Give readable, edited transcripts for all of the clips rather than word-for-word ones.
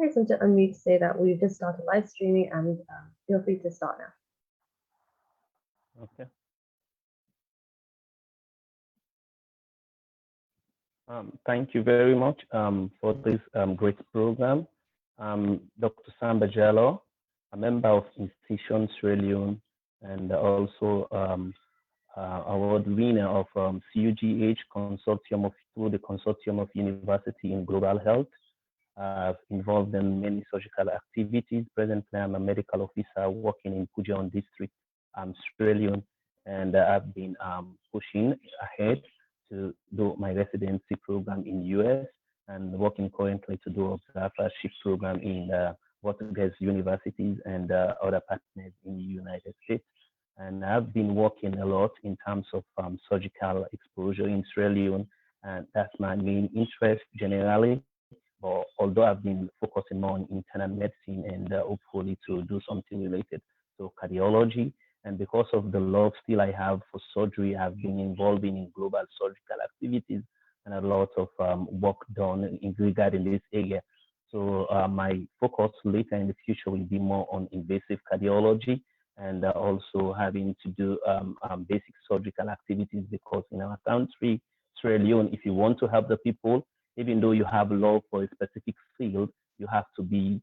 Hi, so to unmute to say that we've just started live streaming and feel free to start now. Okay. Thank you very much for this great program. Dr. Samba Jallo, a member of InciSioN Sierra Leone, and also award winner of CUGH Consortium through the Consortium of University in Global Health. Involved in many surgical activities. Presently, I'm a medical officer working in Pujon District, Sierra Leone, and I've been pushing ahead to do my residency program in US and working currently to do observership program in Portuguese universities and other partners in the United States. And I've been working a lot in terms of surgical exposure in Sierra Leone, and that's my main interest generally. But although I've been focusing more on internal medicine and hopefully to do something related to cardiology, and because of the love still I have for surgery, I've been involved in global surgical activities and a lot of work done in regarding this area. So my focus later in the future will be more on invasive cardiology and also having to do basic surgical activities, because in our country, Sierra Leone, if you want to help the people, even though you have love for a specific field, you have to be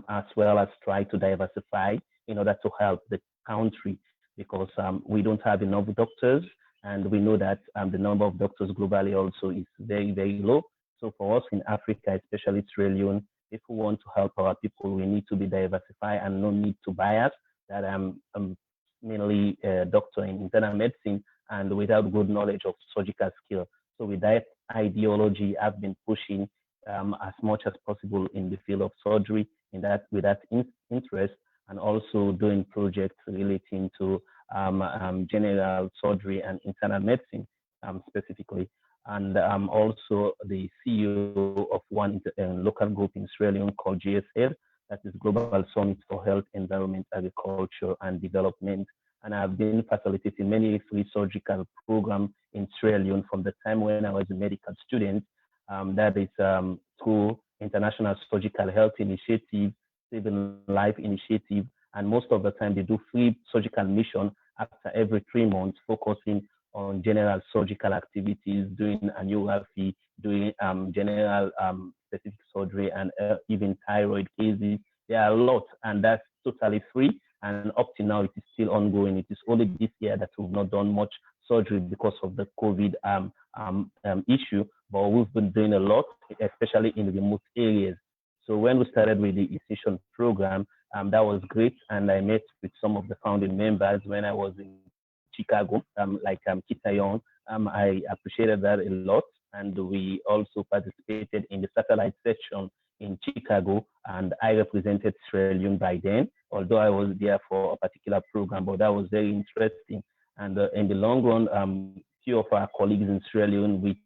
as well as try to diversify in order to help the country, because we don't have enough doctors, and we know that the number of doctors globally also is very, very low. So for us in Africa, especially Sierra Leone, if we want to help our people, we need to be diversified and no need to bias. That I'm mainly a doctor in internal medicine and without good knowledge of surgical skill. So with that ideology, I've been pushing as much as possible in the field of surgery with that interest, and also doing projects relating to general surgery and internal medicine specifically. And I'm also the CEO of one local group in Sierra Leone called GSL, that is Global Summit for Health, Environment, Agriculture, and Development. And I've been facilitating many free surgical programs in Sierra Leone from the time when I was a medical student. That is through International Surgical Health Initiative, Saving Life Initiative, and most of the time they do free surgical mission after every 3 months, focusing on general surgical activities, doing angiography, doing general specific surgery, and even thyroid cases. There are a lot, and that's totally free. And up to now, it is still ongoing. It is only this year that we've not done much surgery because of the COVID issue, but we've been doing a lot, especially in remote areas. So when we started with the InciSioN program, that was great, and I met with some of the founding members when I was in Chicago, like InciSioN. I appreciated that a lot, and we also participated in the satellite session in Chicago, and I represented Sierra Leone by then, although I was there for a particular program, but that was very interesting. And in the long run, few of our colleagues in Sierra Leone, with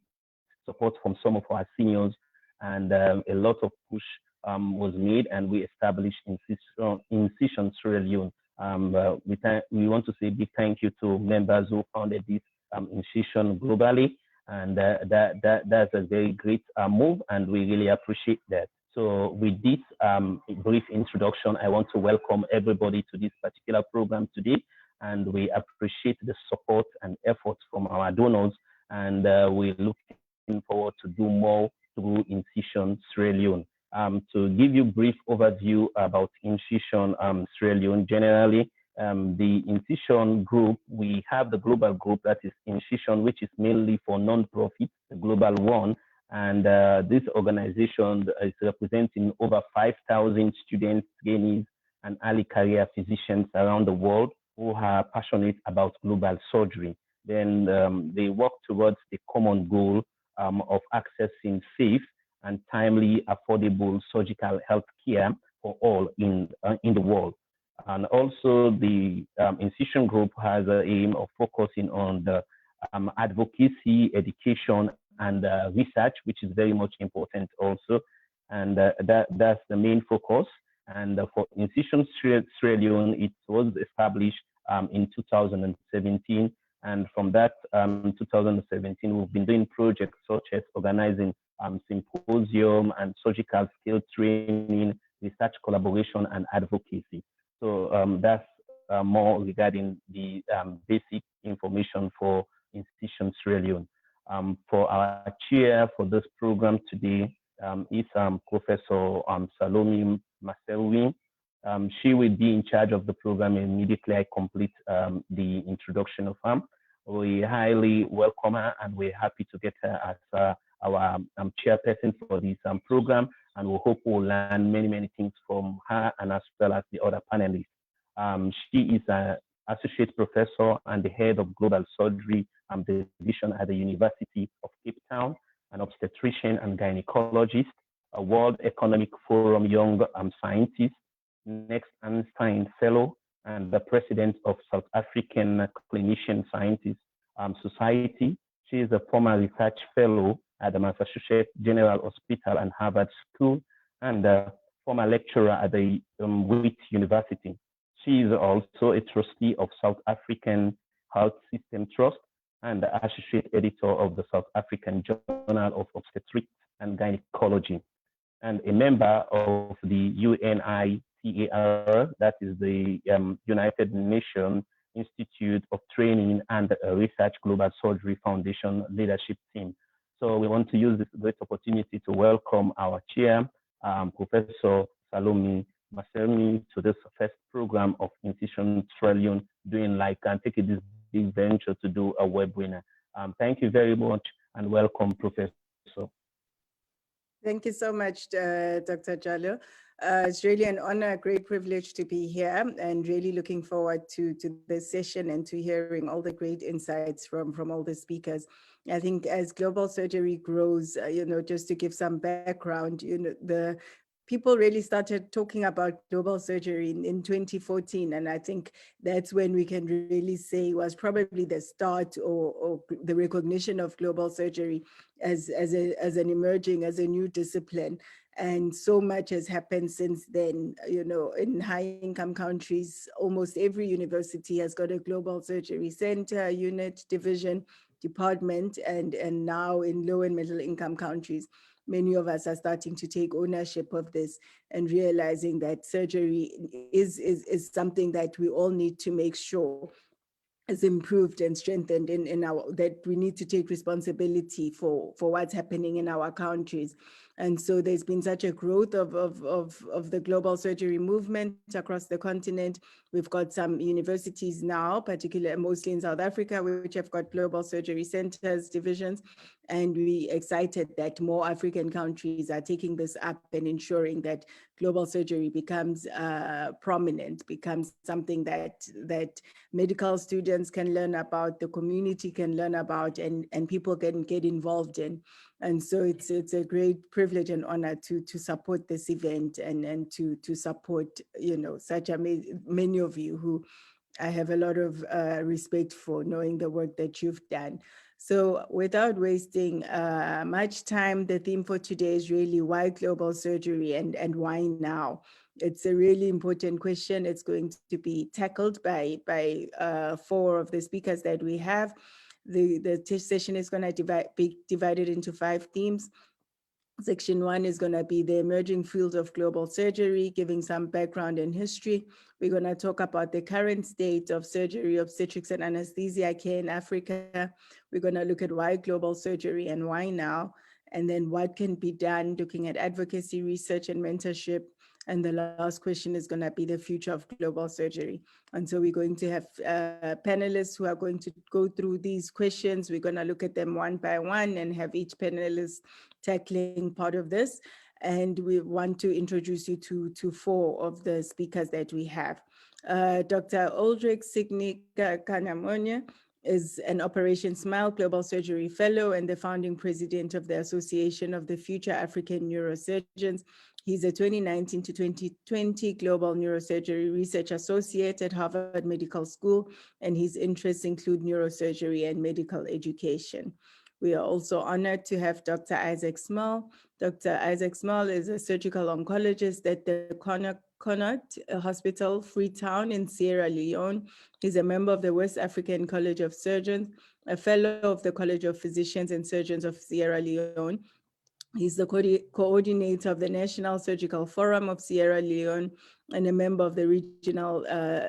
support from some of our seniors, and a lot of push was made, and we established InciSioN Sierra Leone. We want to say a big thank you to members who founded this InciSioN globally, and that's a very great move, and we really appreciate that. So with this brief introduction, I want to welcome everybody to this particular program today, and we appreciate the support and efforts from our donors, and we're looking forward to do more through InciSioN Sierra Leone. To give you a brief overview about InciSioN Sierra Leone generally, the InciSioN group, we have the global group that is InciSioN, which is mainly for non-profit, the global one. And this organization is representing over 5,000 students, trainees, and early career physicians around the world who are passionate about global surgery. Then they work towards the common goal of accessing safe and timely, affordable surgical health care for all in the world. And also the InciSioN group has an aim of focusing on the advocacy, education, and research, which is very much important also. And that's the main focus. And for InciSioN Sierra Leone, it was established in 2017. And from that, 2017, we've been doing projects such as organizing symposium and surgical skill training, research collaboration, and advocacy. So that's more regarding the basic information for InciSioN Sierra Leone. For our chair for this program today is Professor Salome Maselwi. She will be in charge of the program immediately I complete the introduction of her. We highly welcome her and we're happy to get her as our chairperson for this program, and we hope we'll learn many things from her and as well as the other panelists. She is an associate professor and the head of global surgery division at the University of Cape Town, an obstetrician and gynecologist, a World Economic Forum Young Scientist, Next Einstein Fellow, and the president of South African Clinician Scientists Society. She is a former research fellow at the Massachusetts General Hospital and Harvard School, and a former lecturer at the Wheat University. She is also a trustee of South African Health System Trust and the associate editor of the South African Journal of Obstetrics and Gynecology, and a member of the UNITAR, that is the United Nations Institute of Training and Research Global Surgery Foundation leadership team. So we want to use this great opportunity to welcome our chair, Professor Salome Maselwi, to this first program of InciSioN Sierra Leone, doing like and taking this big venture to do a webinar. Thank you very much and welcome, Professor. Thank you so much, Dr. Jallo. It's really an honor, a great privilege to be here, and really looking forward to this session and to hearing all the great insights from all the speakers. I think as global surgery grows, just to give some background, the people really started talking about global surgery in 2014. And I think that's when we can really say was probably the start or the recognition of global surgery as an emerging, as a new discipline. And so much has happened since then. In high-income countries, almost every university has got a global surgery center, unit, division, department, and now in low and middle income countries, many of us are starting to take ownership of this and realizing that surgery is something that we all need to make sure is improved and strengthened in our, that we need to take responsibility for what's happening in our countries. And so there's been such a growth of the global surgery movement across the continent. We've got some universities now, particularly mostly in South Africa, which have got global surgery centers, divisions, and we're excited that more African countries are taking this up and ensuring that global surgery becomes prominent, becomes something that medical students can learn about, the community can learn about, and people can get involved in. And so it's a great privilege and honor to support this event and to support, such many of you who I have a lot of respect for, knowing the work that you've done. So without wasting much time, the theme for today is really why global surgery and why now? It's a really important question. It's going to be tackled by four of the speakers that we have. The session is going to be divided into 5 themes. Section 1 is going to be the emerging field of global surgery, giving some background and history. We're going to talk about the current state of surgery, obstetrics, and anesthesia care in Africa. We're going to look at why global surgery and why now, and then what can be done, looking at advocacy, research, and mentorship. And the last question is going to be the future of global surgery. And so we're going to have panelists who are going to go through these questions. We're going to look at them one by one and have each panelist tackling part of this. And we want to introduce you to 4 of the speakers that we have. Dr. Ulrich Signic-Kanamonya is an Operation Smile Global Surgery Fellow and the founding president of the Association of the Future African Neurosurgeons. He's a 2019 to 2020 Global Neurosurgery Research Associate at Harvard Medical School, and his interests include neurosurgery and medical education. We are also honored to have Dr. Isaac Small. Dr. Isaac Small is a surgical oncologist at the Connaught Hospital, Freetown in Sierra Leone. He's a member of the West African College of Surgeons, a fellow of the College of Physicians and Surgeons of Sierra Leone. He's the coordinator of the National Surgical Forum of Sierra Leone and a member of the Regional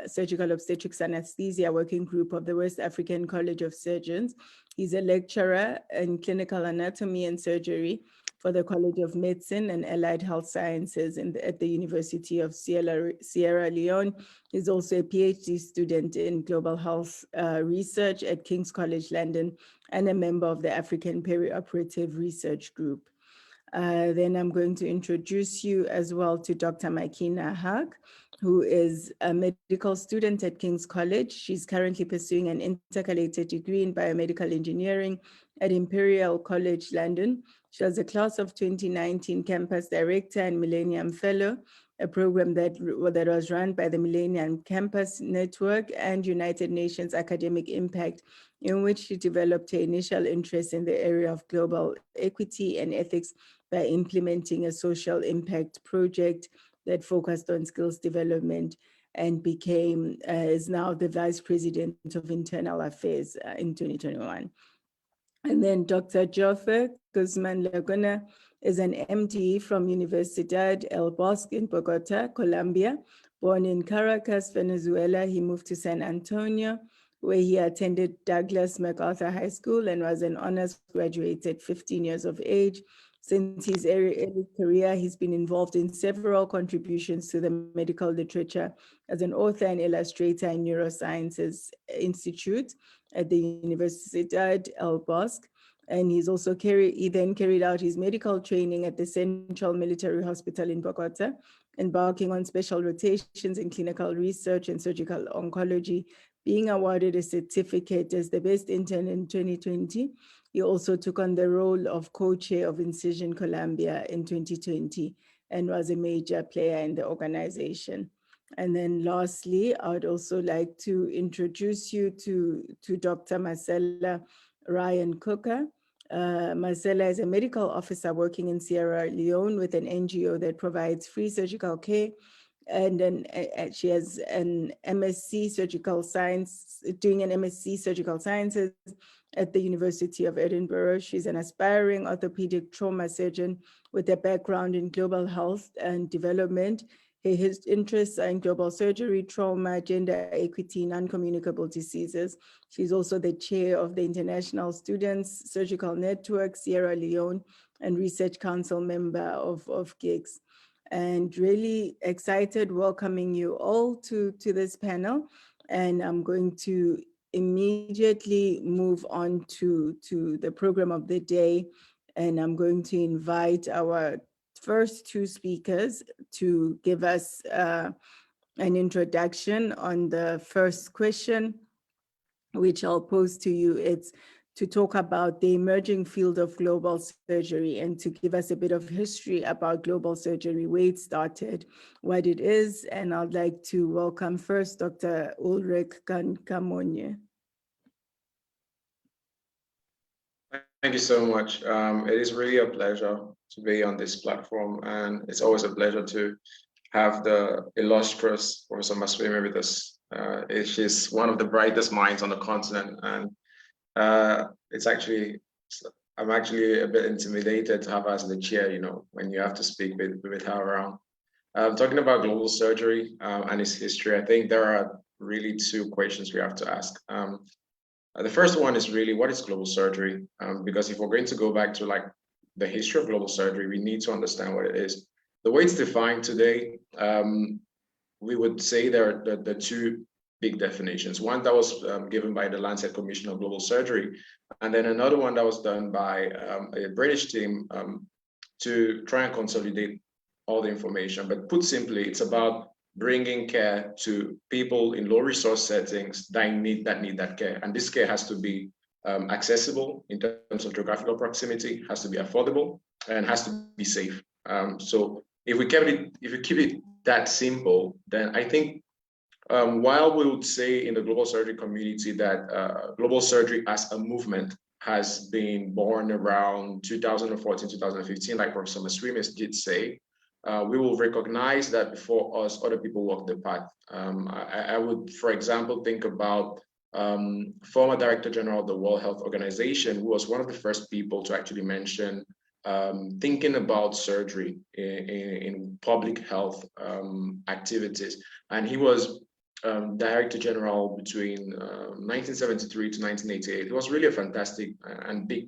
Surgical Obstetrics Anesthesia Working Group of the West African College of Surgeons. He's a lecturer in clinical anatomy and surgery for the College of Medicine and Allied Health Sciences at the University of Sierra Leone. He's also a PhD student in global health research at King's College London and a member of the African Perioperative Research Group. Then I'm going to introduce you as well to Dr. Makina Haq, who is a medical student at King's College. She's currently pursuing an intercalated degree in biomedical engineering at Imperial College London. She was a class of 2019 campus director and Millennium Fellow, a program that was run by the Millennium Campus Network and United Nations Academic Impact, in which she developed her initial interest in the area of global equity and ethics by implementing a social impact project that focused on skills development and is now the Vice President of Internal Affairs in 2021. And then Dr. Jofe Guzman Laguna is an MD from Universidad El Bosque in Bogota, Colombia. Born in Caracas, Venezuela, he moved to San Antonio, where he attended Douglas MacArthur High School and was an honors graduate at 15 years of age. Since his early career, he's been involved in several contributions to the medical literature as an author and illustrator in Neurosciences Institute at the Universidad El Bosque. And he then carried out his medical training at the Central Military Hospital in Bogota, embarking on special rotations in clinical research and surgical oncology, being awarded a certificate as the best intern in 2020. He also took on the role of co-chair of InciSioN Colombia in 2020 and was a major player in the organization. And then lastly, I would also like to introduce you to Dr. Marcella Ryan Cooker. Marcella is a medical officer working in Sierra Leone with an NGO that provides free surgical care. And then she has an MSc Surgical Science, doing an MSc Surgical Sciences at the University of Edinburgh. She's an aspiring orthopedic trauma surgeon with a background in global health and development. His interests are in global surgery, trauma, gender equity, non-communicable diseases. She's also the chair of the International Students Surgical Network, Sierra Leone, and Research Council member of GIGS. And really excited welcoming you all to this panel. And I'm going to immediately move on to the program of the day. And I'm going to invite our first two speakers to give us an introduction on the first question, which I'll pose to you. It's to talk about the emerging field of global surgery and to give us a bit of history about global surgery, where it started, what it is. And I'd like to welcome first Dr. Ulrich Kamonye. Thank you so much. It is really a pleasure to be on this platform, and it's always a pleasure to have the illustrious Professor Masweme with us. She's one of the brightest minds on the continent, and I'm actually a bit intimidated to have her as the chair, when you have to speak with her around. Talking about global surgery and its history, I think there are really two questions we have to ask. The first one is really, what is global surgery? Because if we're going to go back to the history of global surgery, we need to understand what it is. The way it's defined today, we would say there are the two big definitions. One that was given by the Lancet Commission of Global Surgery, and then another one that was done by a British team to try and consolidate all the information. But put simply, it's about bringing care to people in low resource settings that need that care. And this care has to be accessible in terms of geographical proximity, has to be affordable, and has to be safe. So if we keep it that simple, then I think while we would say in the global surgery community that global surgery as a movement has been born around 2014, 2015, like Professor Masrimis did say, we will recognize that before us, other people walk the path. I would, for example, think about former Director General of the World Health Organization, who was one of the first people to actually mention thinking about surgery in public health activities. And he was Director General between 1973 to 1988. He was really a fantastic and big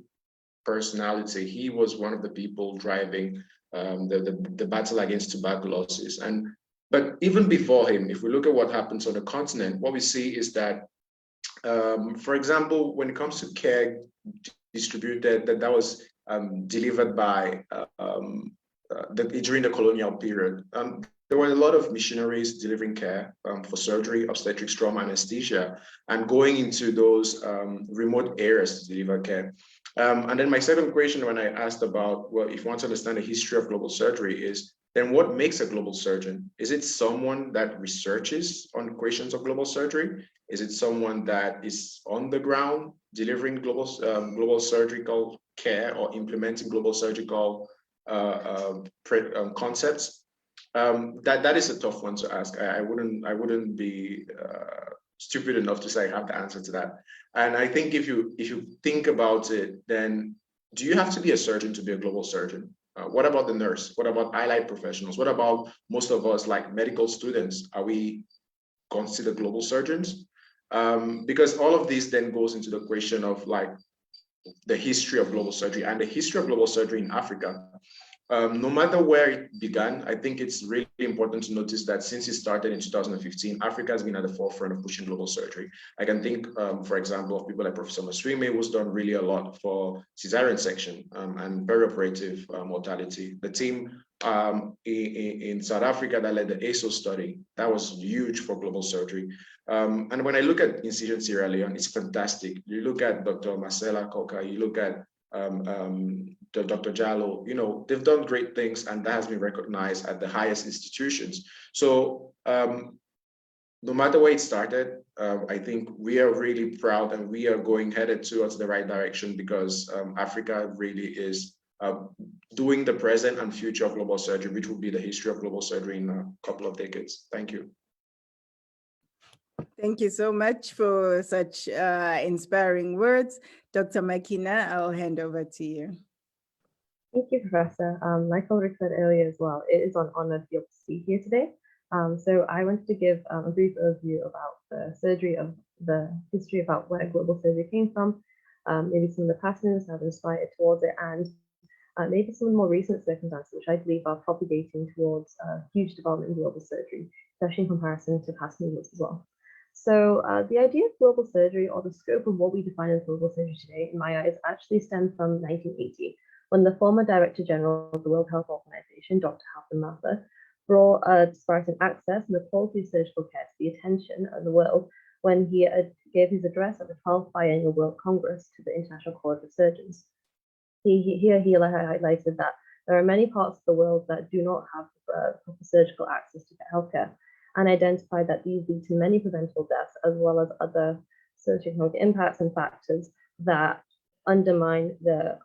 personality. He was one of the people driving the battle against tuberculosis. But even before him, if we look at what happens on the continent, what we see is that, for example, when it comes to care distributed, that was delivered by during the colonial period. There were a lot of missionaries delivering care for surgery, obstetrics, trauma, anesthesia, and going into those remote areas to deliver care. And then my second question, when I asked about, well, if you want to understand the history of global surgery, is then what makes a global surgeon? Is it someone that researches on questions of global surgery? Is it someone that is on the ground delivering global surgical care or implementing global surgical concepts? That is a tough one to ask. I wouldn't be stupid enough to say I have the answer to that. And I think if you think about it, then do you have to be a surgeon to be a global surgeon? What about the nurse? What about allied professionals? What about most of us, like medical students? Are we considered global surgeons? Because all of this then goes into the question of like the history of global surgery, and the history of global surgery in Africa. No matter where it began, I think it's really important to notice that since it started in 2015, Africa has been at the forefront of pushing global surgery. I can think, for example, of people like Professor Masrime, who's done really a lot for cesarean section and perioperative mortality. The team in South Africa that led the ASO study, that was huge for global surgery. And when I look at InciSioN Sierra Leone, it's fantastic. You look at Dr. Marcela Coca, you look at Dr. Jallo, they've done great things, and that has been recognized at the highest institutions. So no matter where it started, I think we are really proud, and we are headed towards the right direction, because Africa really is doing the present and future of global surgery, which will be the history of global surgery in a couple of decades. Thank you. Thank you so much for such inspiring words. Dr. Makina, I'll hand over to you. Thank you, Professor. Like Ulrich said earlier as well, it is an honor to be able to speak here today. So I wanted to give a brief overview about the history about where global surgery came from, maybe some of the patterns that have inspired towards it, and maybe some of the more recent circumstances, which I believe are propagating towards huge development in global surgery, especially in comparison to past movements as well. So the idea of global surgery, or the scope of what we define as global surgery today, in my eyes, actually stems from 1980, when the former Director General of the World Health Organization, Dr. Halpern Mather, brought Spartan access and the quality of surgical care to the attention of the world when he gave his address at the 12th Biennial World Congress to the International College of Surgeons. He highlighted that there are many parts of the world that do not have proper surgical access to healthcare, and identified that these lead to many preventable deaths, as well as other socioeconomic impacts and factors that undermine the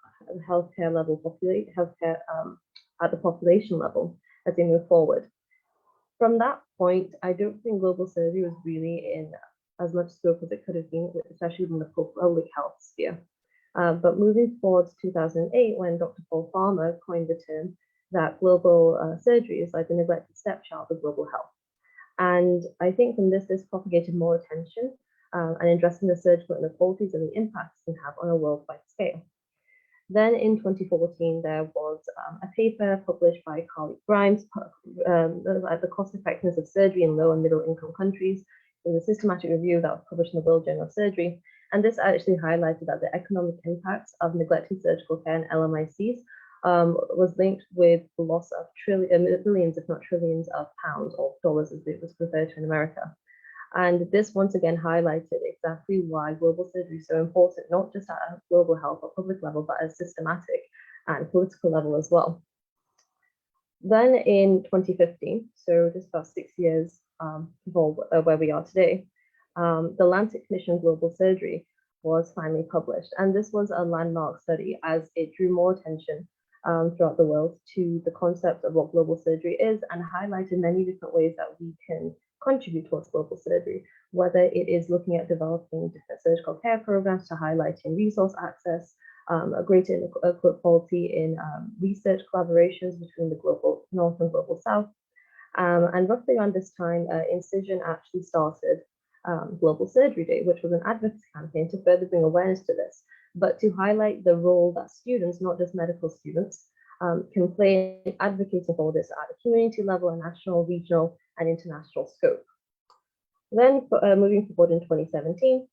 healthcare at the population level as we move forward. From that point, I don't think global surgery was really in as much scope as it could have been, especially within the public health sphere. But moving forward to 2008, when Dr. Paul Farmer coined the term that global surgery is like the neglected stepchild of global health. And I think from this propagated more attention and addressing the surgical inequalities and the impacts it can have on a worldwide scale. Then in 2014, there was a paper published by Carly Grimes at the cost effectiveness of surgery in low and middle income countries. It was a systematic review that was published in the World Journal of Surgery. And this actually highlighted that the economic impacts of neglecting surgical care in LMICs was linked with the loss of billions, if not trillions, of pounds or dollars, as it was referred to in America. And this once again highlighted exactly why global surgery is so important, not just at a global health or public level, but at a systematic and political level as well. Then in 2015, so just about 6 years before where we are today, the Lancet Commission on Global Surgery was finally published. And this was a landmark study as it drew more attention throughout the world to the concept of what global surgery is and highlighted many different ways that we can contribute towards global surgery, whether it is looking at developing different surgical care programs to highlighting resource access, a greater equality in research collaborations between the global North and global South. And roughly around this time, InciSioN actually started Global Surgery Day, which was an advocacy campaign to further bring awareness to this, but to highlight the role that students, not just medical students, can play in advocating for this at a community level, a national, regional, and international scope. Then moving forward in 2017,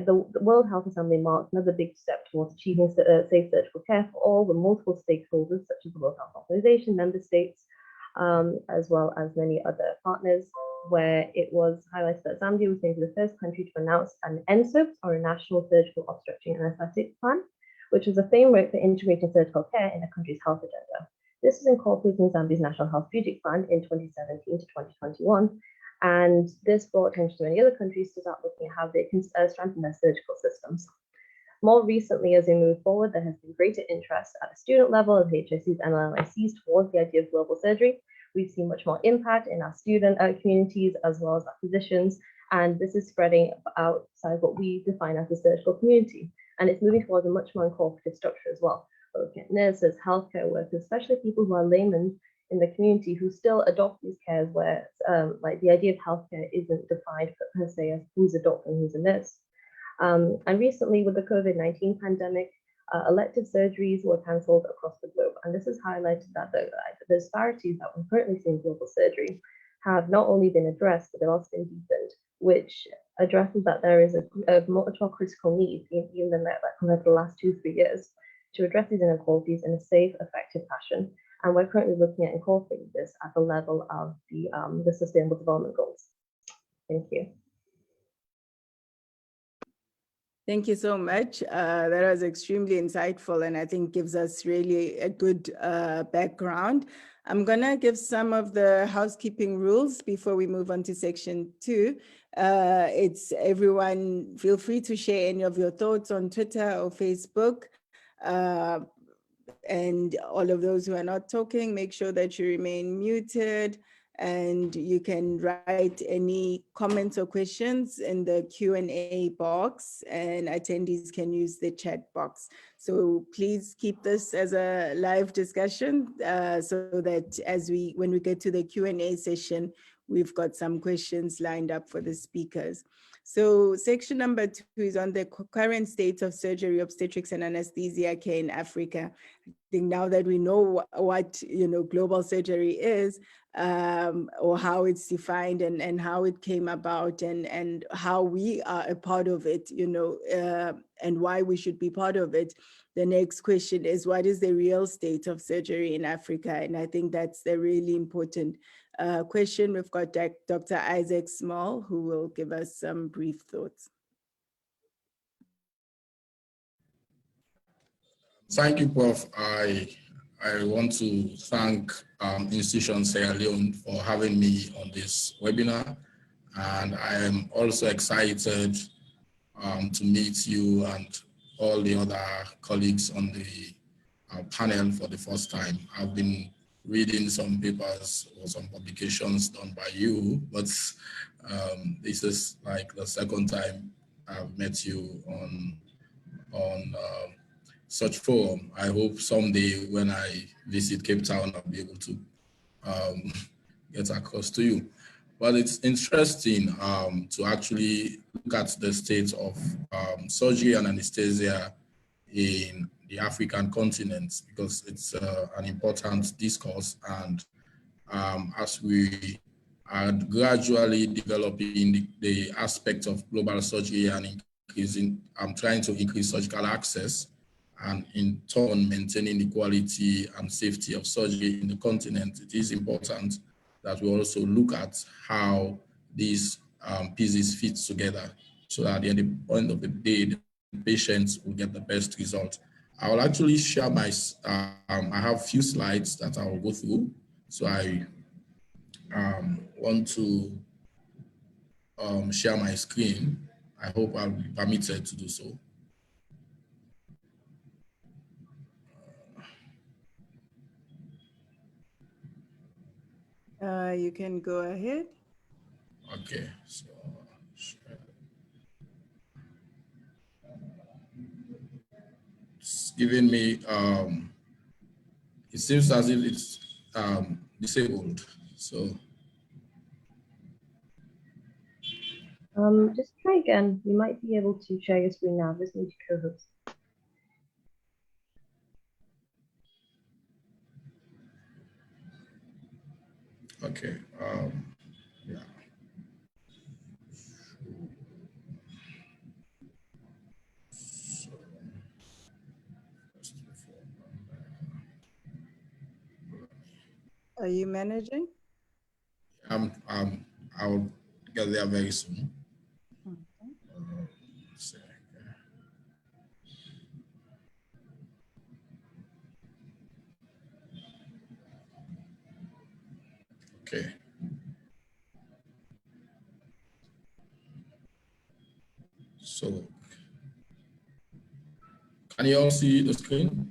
the World Health Assembly marked another big step towards achieving safe surgical care for all, with multiple stakeholders such as the World Health Organization, member states, as well as many other partners, where it was highlighted that Zambia was going to be the first country to announce an NSOPS, or a National Surgical Obstetric and Anesthetic Plan, which was a framework for integrating surgical care in the country's health agenda. This was incorporated in Zambia's National Health Strategic Plan in 2017 to 2021, and this brought attention to many other countries to start looking at how they can strengthen their surgical systems. More recently, as we move forward, there has been greater interest at the student level of HSCs and LMICs towards the idea of global surgery. We've seen much more impact in our student communities as well as our physicians, and this is spreading outside what we define as the surgical community. And it's moving towards a much more incorporative structure as well. We're looking at nurses, healthcare workers, especially people who are laymen in the community who still adopt these cares where like the idea of healthcare isn't defined per se as who's a doctor and who's a nurse. And recently with the COVID-19 pandemic, elective surgeries were cancelled across the globe. And this has highlighted that the disparities that we're currently seeing in global surgery have not only been addressed, but they've also been deepened, which addresses that there is a much more critical need, even than that compared to the last 2-3 years, to address these inequalities in a safe, effective fashion. And we're currently looking at incorporating this at the level of the Sustainable Development Goals. Thank you. Thank you so much. That was extremely insightful and I think gives us really a good background. I'm gonna give some of the housekeeping rules before we move on to section 2. It's everyone, feel free to share any of your thoughts on Twitter or Facebook. And all of those who are not talking, make sure that you remain muted, and you can write any comments or questions in the Q&A box, and attendees can use the chat box. So please keep this as a live discussion so that when we get to the Q&A session, we've got some questions lined up for the speakers. So section number 2 is on the current state of surgery, obstetrics and anesthesia care in Africa. I think now that we know what global surgery is, or how it's defined and how it came about and how we are a part of it, and why we should be part of it. The next question is, what is the real state of surgery in Africa? And I think that's the really important question. We've got Dr. Isaac Small, who will give us some brief thoughts. Thank you, Prof. I want to thank InciSioN Sierra Leone for having me on this webinar. And I am also excited to meet you and all the other colleagues on the panel for the first time. I've been reading some papers or some publications done by you, but this is like the second time I've met you on such forum. I hope someday when I visit Cape Town, I'll be able to get across to you. But it's interesting to actually look at the state of surgery and anesthesia in the African continent, because it's an important discourse. And as we are gradually developing the aspect of global surgery and trying to increase surgical access, and in turn maintaining the quality and safety of surgery in the continent, it is important that we also look at how these pieces fit together so that at the end of the day, the patients will get the best result. I will actually share my, I have a few slides that I will go through. So I want to share my screen I hope I'll be permitted to do so. You can go ahead. Okay, so it's giving me, it seems as if it's disabled. So Just try again. You might be able to share your screen now. Just need to co-host. okay, yeah. So, Are you managing? I'll get there very soon. Okay. So, can you all see the screen?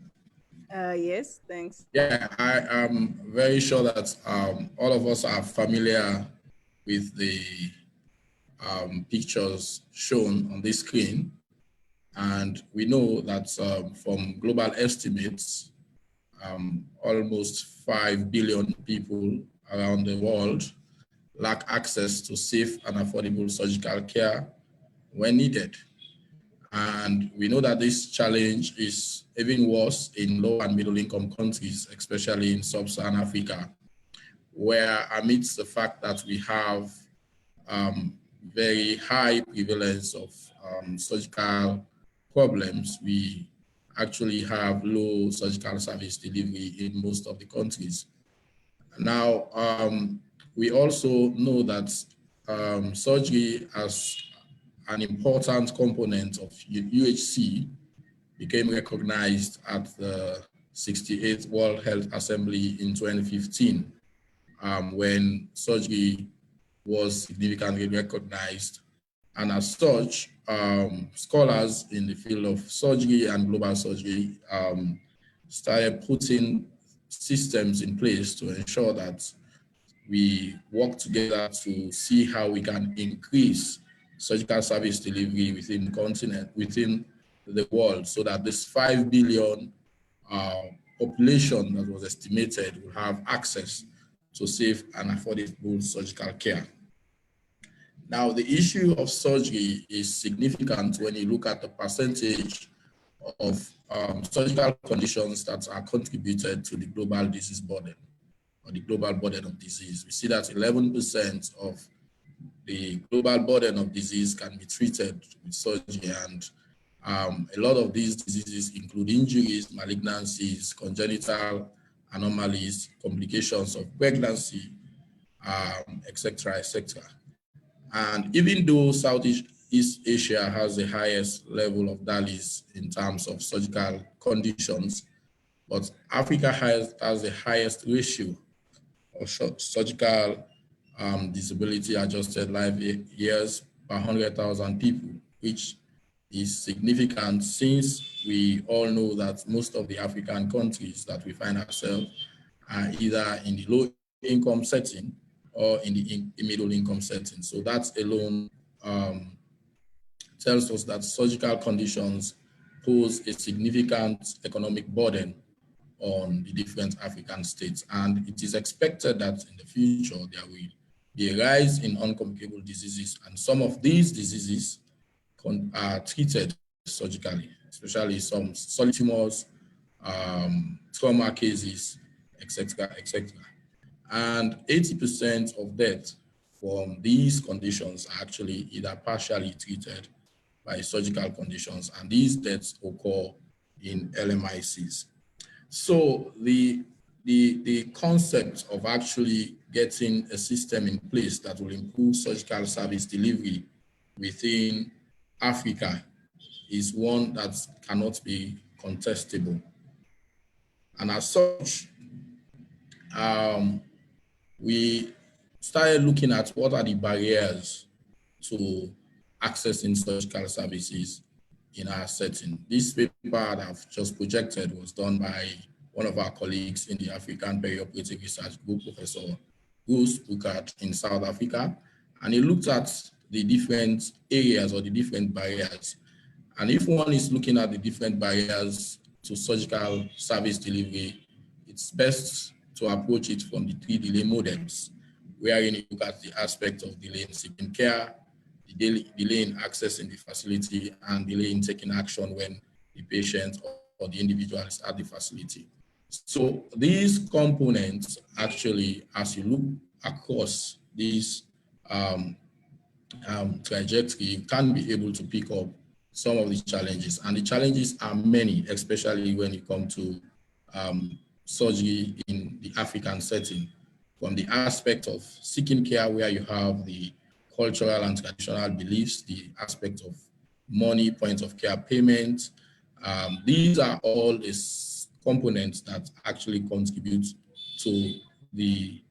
Yes, thanks. Yeah, I am very sure that all of us are familiar with the pictures shown on this screen. And we know that from global estimates, almost 5 billion people around the world lack access to safe and affordable surgical care when needed. And we know that this challenge is even worse in low and middle income countries, especially in sub-Saharan Africa, where amidst the fact that we have very high prevalence of surgical problems, we actually have low surgical service delivery in most of the countries. Now, we also know that surgery as an important component of UHC became recognized at the 68th World Health Assembly in 2015, when surgery was significantly recognized. And as such, scholars in the field of surgery and global surgery started putting systems in place to ensure that we work together to see how we can increase surgical service delivery within the continent, within the world, so that this 5 billion population that was estimated will have access to safe and affordable surgical care. Now, the issue of surgery is significant when you look at the percentage of surgical conditions that are contributed to the global disease burden, or the global burden of disease. We see that 11% of the global burden of disease can be treated with surgery, and a lot of these diseases include injuries, malignancies, congenital anomalies, complications of pregnancy, etc., etc. And even though Southeast Asia has the highest level of DALYs in terms of surgical conditions, but Africa has the highest ratio of surgical disability adjusted life years per 100,000 people, which is significant since we all know that most of the African countries that we find ourselves are either in the low income setting or in the middle income setting. So that alone tells us that surgical conditions pose a significant economic burden on the different African states. And it is expected that in the future, there will be a rise in uncommunicable diseases. And some of these diseases are treated surgically, especially some solid tumors, trauma cases, etc., etc. And 80% of death from these conditions are actually either partially treated by surgical conditions, and these deaths occur in LMICs. So the concept of actually getting a system in place that will improve surgical service delivery within Africa is one that cannot be contestable. And as such, we started looking at what are the barriers to accessing surgical services in our setting. This paper that I've just projected was done by one of our colleagues in the African Perioperative Research Group, Professor Bruce Bukart in South Africa, and he looked at the different areas or the different barriers. And if one is looking at the different barriers to surgical service delivery, it's best to approach it from the 3 delay models, wherein you look at the aspect of delay in seeking care, the delay in accessing the facility, and delay in taking action when the patient or the individual is at the facility. So these components actually, as you look across these trajectory, you can be able to pick up some of the challenges. And the challenges are many, especially when you come to surgery in the African setting, from the aspect of seeking care, where you have the cultural and traditional beliefs, the aspect of money, point of care payment. These are all the components that actually contribute to the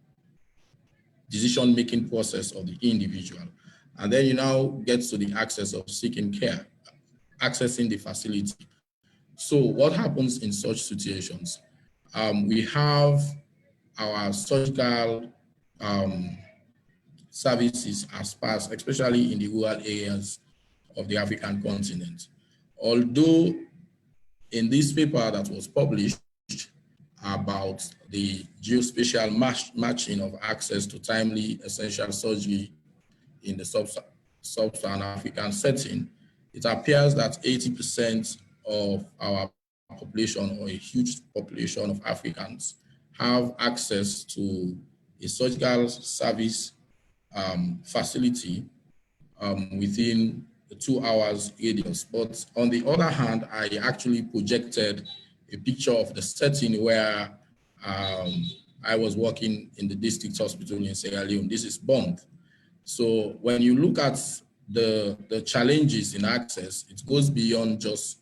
decision-making process of the individual. And then you now get to the access of seeking care, accessing the facility. So what happens in such situations? We have our surgical services are sparse, especially in the rural areas of the African continent. Although in this paper that was published about the geospatial matching of access to timely essential surgery in the sub-Saharan African setting, it appears that 80% of our population, or a huge population of Africans, have access to a surgical service facility within the 2 hours radius. But on the other hand, I actually projected a picture of the setting where I was working in the district hospital in Sierra Leone. This is Bond. So when you look at the challenges in access, it goes beyond just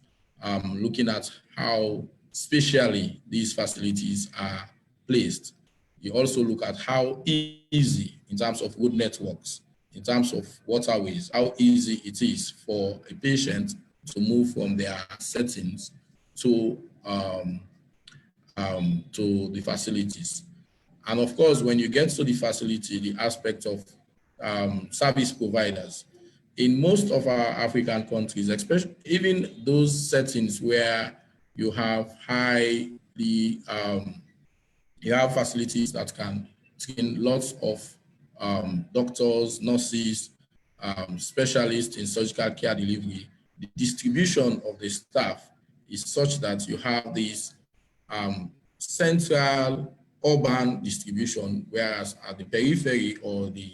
looking at how spatially these facilities are placed. You also look at how easy, in terms of road networks, in terms of waterways, how easy it is for a patient to move from their settings to the facilities. And of course, when you get to the facility, the aspect of service providers. In most of our African countries, especially even those settings where you have you have facilities that can train lots of doctors, nurses, specialists in surgical care delivery, the distribution of the staff is such that you have this central urban distribution, whereas at the periphery or the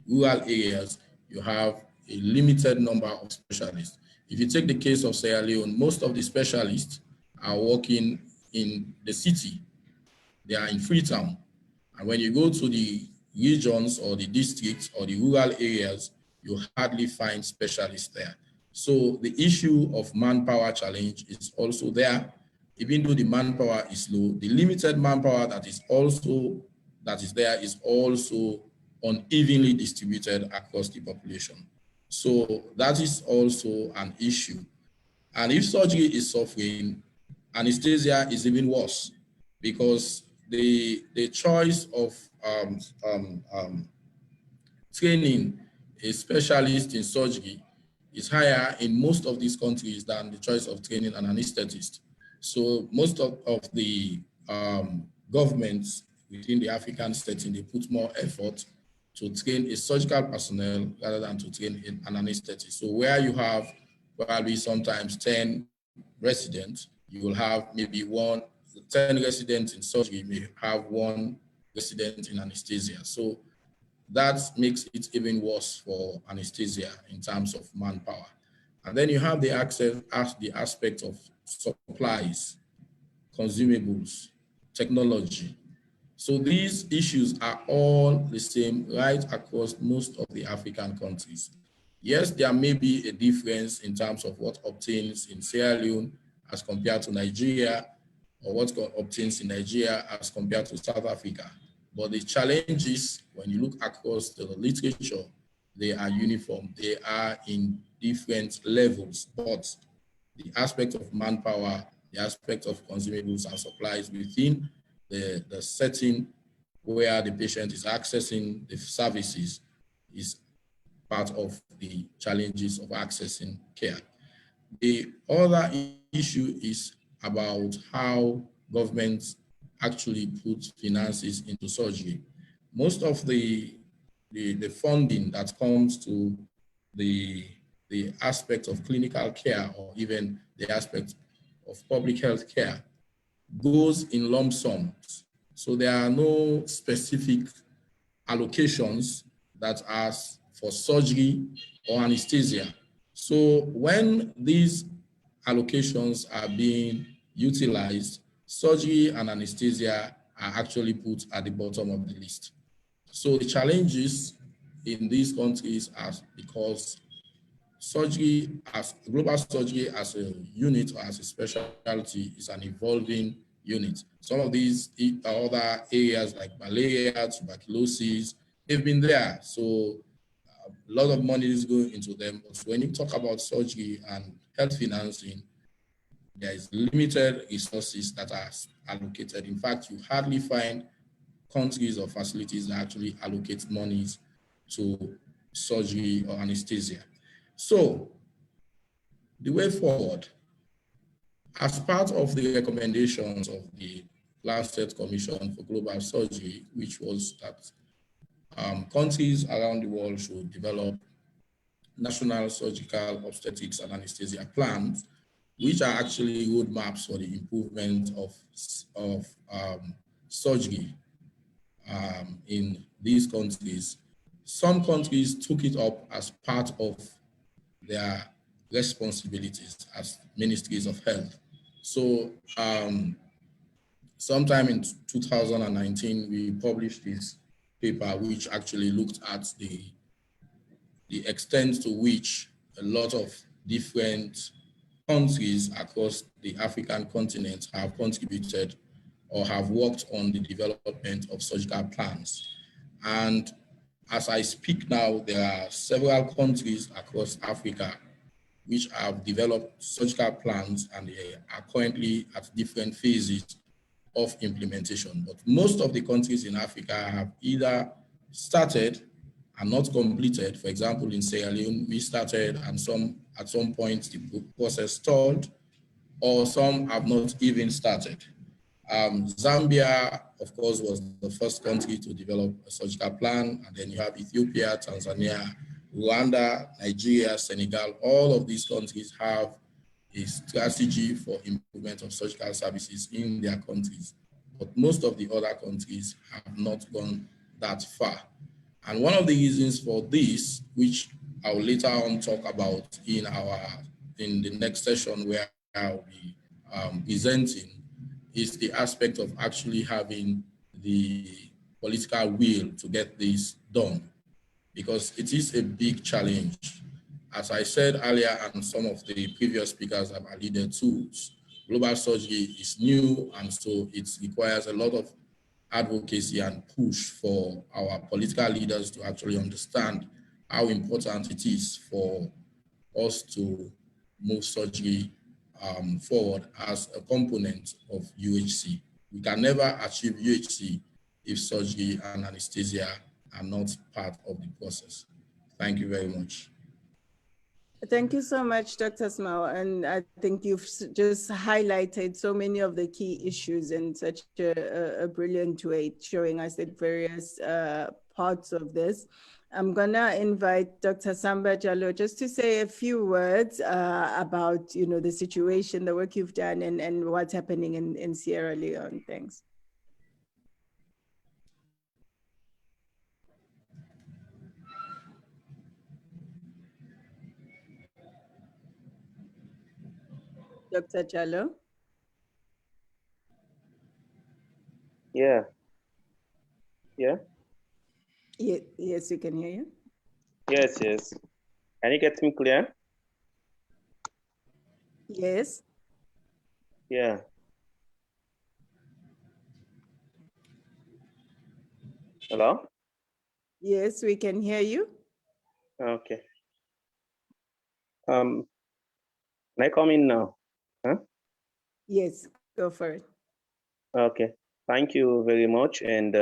rural areas, you have a limited number of specialists. If you take the case of Sierra Leone, most of the specialists are working in the city. They are in Freetown. And when you go to the regions or the districts or the rural areas, you hardly find specialists there. So the issue of manpower challenge is also there. Even though the manpower is low, the limited manpower that is there is also unevenly distributed across the population. So that is also an issue. And if surgery is suffering, anesthesia is even worse, because the choice of training a specialist in surgery is higher in most of these countries than the choice of training an anesthetist. So most of the governments within the African setting, they put more effort to train a surgical personnel rather than to train an anesthetist. So where you have probably sometimes 10 residents, you will have maybe 10 residents in surgery may have 1 resident in anesthesia. So that makes it even worse for anesthesia in terms of manpower. And then you have the aspect of supplies, consumables, technology. So these issues are all the same right across most of the African countries. Yes, there may be a difference in terms of what obtains in Sierra Leone as compared to Nigeria, or what obtains in Nigeria as compared to South Africa. But the challenges, when you look across the literature, they are uniform. They are in different levels, but the aspect of manpower, the aspect of consumables and supplies within the setting where the patient is accessing the services is part of the challenges of accessing care. The other issue is about how governments actually put finances into surgery. Most of the funding that comes to the aspect of clinical care or even the aspect of public health care goes in lump sums. So there are no specific allocations that are for surgery or anesthesia. So when these allocations are being utilized, surgery and anesthesia are actually put at the bottom of the list. So the challenges in these countries are because surgery as global surgery as a unit or as a specialty is an evolving unit. Some of these other areas like malaria, tuberculosis, they've been there. So a lot of money is going into them. But when you talk about surgery and health financing, there is limited resources that are allocated. In fact, you hardly find countries or facilities that actually allocate monies to surgery or anesthesia. So the way forward, as part of the recommendations of the Lancet Commission for Global Surgery, which was that countries around the world should develop national surgical obstetrics and anesthesia plans, which are actually roadmaps for the improvement of surgery in these countries. Some countries took it up as part of their responsibilities as ministries of health. So sometime in 2019, we published this paper which actually looked at the extent to which a lot of different countries across the African continent have contributed or have worked on the development of surgical plans. And as I speak now, there are several countries across Africa which have developed surgical plans and they are currently at different phases of implementation. But most of the countries in Africa have either started and not completed. For example, in Sierra Leone, we started and at some point the process stalled, or some have not even started. Zambia, of course, was the first country to develop a surgical plan, and then you have Ethiopia, Tanzania, Rwanda, Nigeria, Senegal. All of these countries have a strategy for improvement of surgical services in their countries, but most of the other countries have not gone that far. And one of the reasons for this, which I'll later on talk about in the next session where I'll be presenting, is the aspect of actually having the political will to get this done, because it is a big challenge. As I said earlier, and some of the previous speakers have alluded to, global surgery is new, and so it requires a lot of advocacy and push for our political leaders to actually understand how important it is for us to move surgery forward as a component of UHC. We can never achieve UHC if surgery and anesthesia are not part of the process. Thank you very much. Thank you so much, Dr. Smau. And I think you've just highlighted so many of the key issues in such a brilliant way, showing us the various parts of this. I'm gonna invite Dr. Samba Jallo just to say a few words about the situation, the work you've done, and what's happening in Sierra Leone. Thanks. Dr. Jallo? Yeah. Yes, we can hear you. Yes. Can you get me clear? Yes. Yeah. Hello? Yes, we can hear you. Okay. Can I come in now? Huh? Yes, go for it. Okay. Thank you very much. And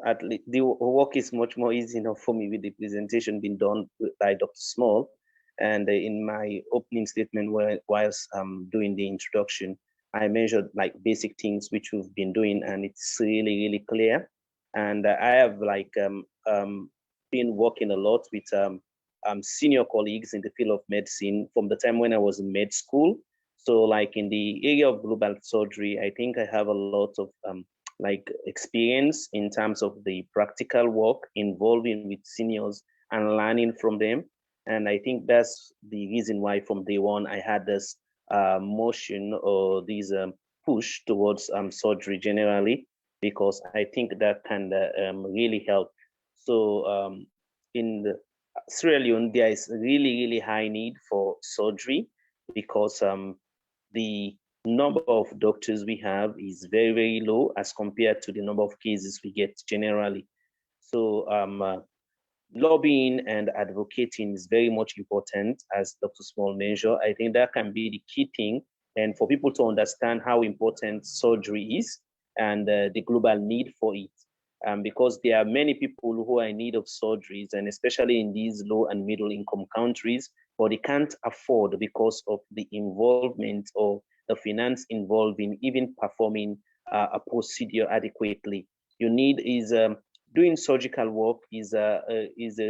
at least the work is much more easy now for me with the presentation being done by Dr. Small. And in my opening statement, whilst doing the introduction, I measured like basic things which we've been doing, and it's really, really clear. And I have like been working a lot with senior colleagues in the field of medicine from the time when I was in med school. So like in the area of global surgery, I think I have a lot of like experience in terms of the practical work involving with seniors and learning from them. And I think that's the reason why from day one, I had this motion or this push towards surgery generally, because I think that can really help. So in the Sierra Leone, there is really, really high need for surgery because the number of doctors we have is very, very low as compared to the number of cases we get generally. So lobbying and advocating is very much important, as Dr. Small mentioned. I think that can be the key thing, and for people to understand how important surgery is and the global need for it. Because there are many people who are in need of surgeries, and especially in these low and middle income countries, but they can't afford because of the involvement or the finance involved in even performing a procedure adequately. You need is doing surgical work is a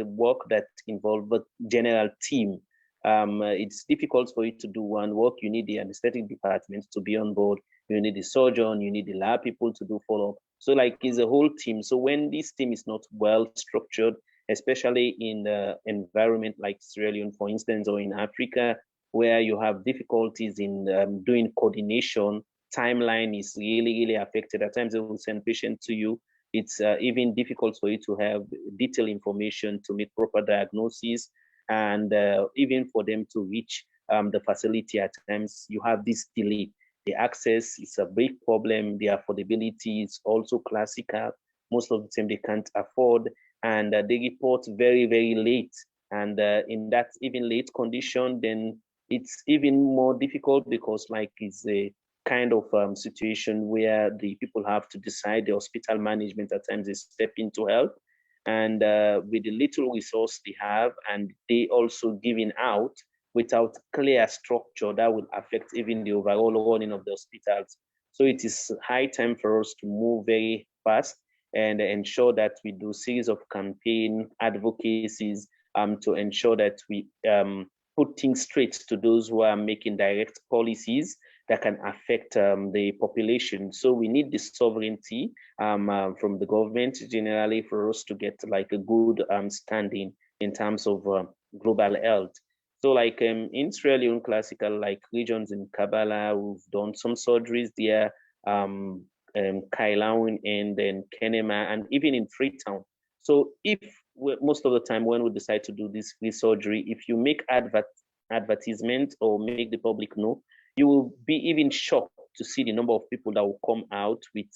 work that involves a general team. It's difficult for you to do one work. You need the anesthetic department to be on board. You need the surgeon. You need the lab people to do follow-up. So like it's a whole team. So when this team is not well structured, especially in the environment like Sierra Leone, for instance, or in Africa, where you have difficulties in doing coordination, timeline is really, really affected. At times they will send patient to you. It's even difficult for you to have detailed information to make proper diagnosis, and even for them to reach the facility at times, you have this delay. The access is a big problem. The affordability is also classical. Most of the time they can't afford, and they report very, very late. And in that even late condition, then it's even more difficult because like it's a kind of situation where the people have to decide. The hospital management at times they step in to help, and with the little resource they have, and they also giving out without clear structure that will affect even the overall running of the hospitals. So it is high time for us to move very fast and ensure that we do series of campaign advocacies to ensure that we put things straight to those who are making direct policies that can affect the population. So we need the sovereignty from the government generally for us to get like a good standing in terms of global health. So like in Sierra Leone classical like regions in Kabbalah, we've done some surgeries there, Kailawin and then Kenema, and even in Freetown. So if most of the time when we decide to do this free surgery, if you make advertisement or make the public know, you will be even shocked to see the number of people that will come out with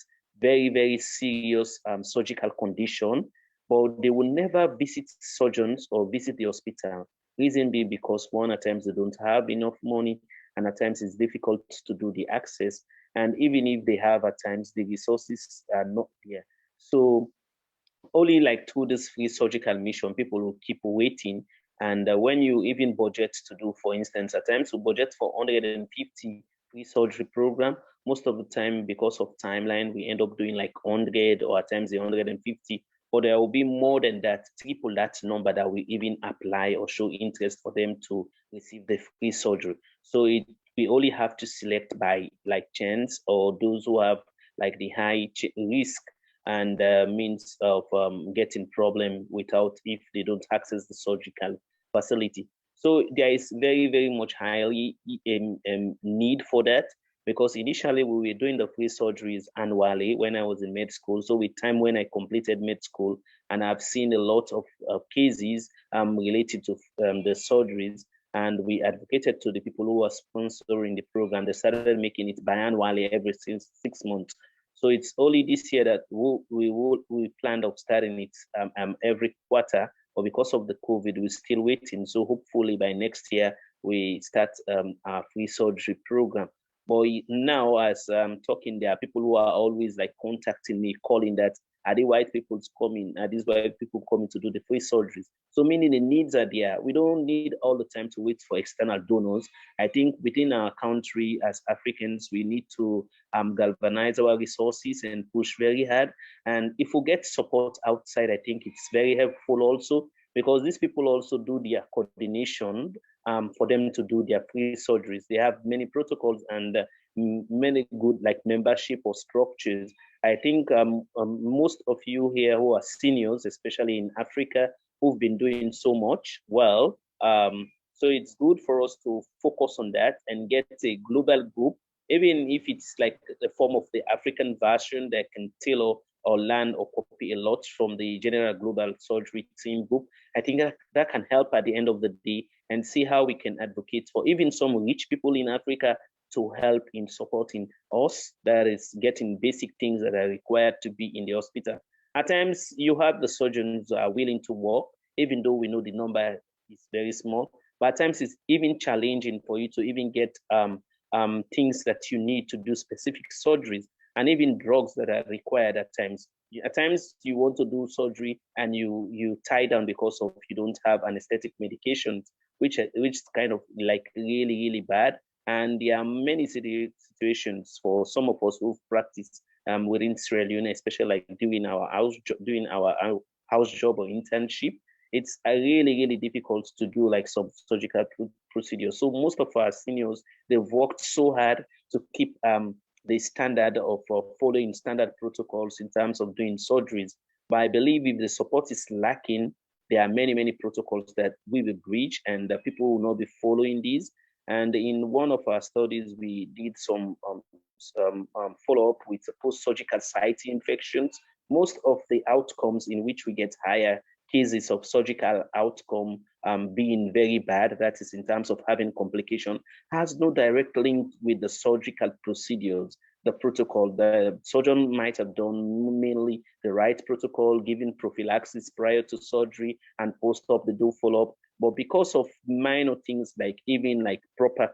very, very serious surgical condition, but they will never visit surgeons or visit the hospital. Reason being because one, at times they don't have enough money, and at times it's difficult to do the access. And even if they have, at times the resources are not there. So only like through this free surgical mission, people will keep waiting. And when you even budget to do, for instance, at times we budget for 150 free surgery program. Most of the time, because of timeline, we end up doing like 100 or at times 150. But there will be more than that, triple that number that we even apply or show interest for them to receive the free surgery. So we only have to select by like chance or those who have like the high risk and means of getting problem without if they don't access the surgical facility. So there is very, very much highly need for that, because initially we were doing the free surgeries annually when I was in med school. So with time when I completed med school, and I've seen a lot of cases related to the surgeries, and we advocated to the people who were sponsoring the program. They started making it biannually every 6 months. So it's only this year that we planned of starting it every quarter, but because of the COVID, we're still waiting. So hopefully by next year, we start our free surgery program. But now, as I'm talking, there are people who are always like contacting me, calling that, are they white people coming? Are these white people coming to do the free surgeries? So meaning the needs are there. We don't need all the time to wait for external donors. I think within our country as Africans, we need to galvanize our resources and push very hard. And if we get support outside, I think it's very helpful also, because these people also do their coordination for them to do their free surgeries. They have many protocols and many good like membership or structures. I think most of you here who are seniors, especially in Africa, who've been doing so much well. So it's good for us to focus on that and get a global group, even if it's like the form of the African version that can tailor or learn or copy a lot from the general global surgery team group. I think that can help at the end of the day and see how we can advocate for even some rich people in Africa to help in supporting us, that is getting basic things that are required to be in the hospital. At times, you have the surgeons who are willing to work, even though we know the number is very small, but at times it's even challenging for you to even get things that you need to do specific surgeries and even drugs that are required at times. At times you want to do surgery and you tie down because of you don't have anesthetic medications, which is kind of like really, really bad. And there are many situations for some of us who've practiced within Sierra Leone, especially like doing our house job or internship. It's really, really difficult to do like some surgical procedures. So most of our seniors, they've worked so hard to keep the standard of following standard protocols in terms of doing surgeries. But I believe if the support is lacking, there are many, many protocols that we will breach and that people will not be following these. And in one of our studies, we did some follow-up with post-surgical site infections. Most of the outcomes in which we get higher cases of surgical outcome being very bad, that is in terms of having complication, has no direct link with the surgical procedures, the protocol. The surgeon might have done mainly the right protocol, giving prophylaxis prior to surgery and post-op, they do follow-up. But because of minor things like even like proper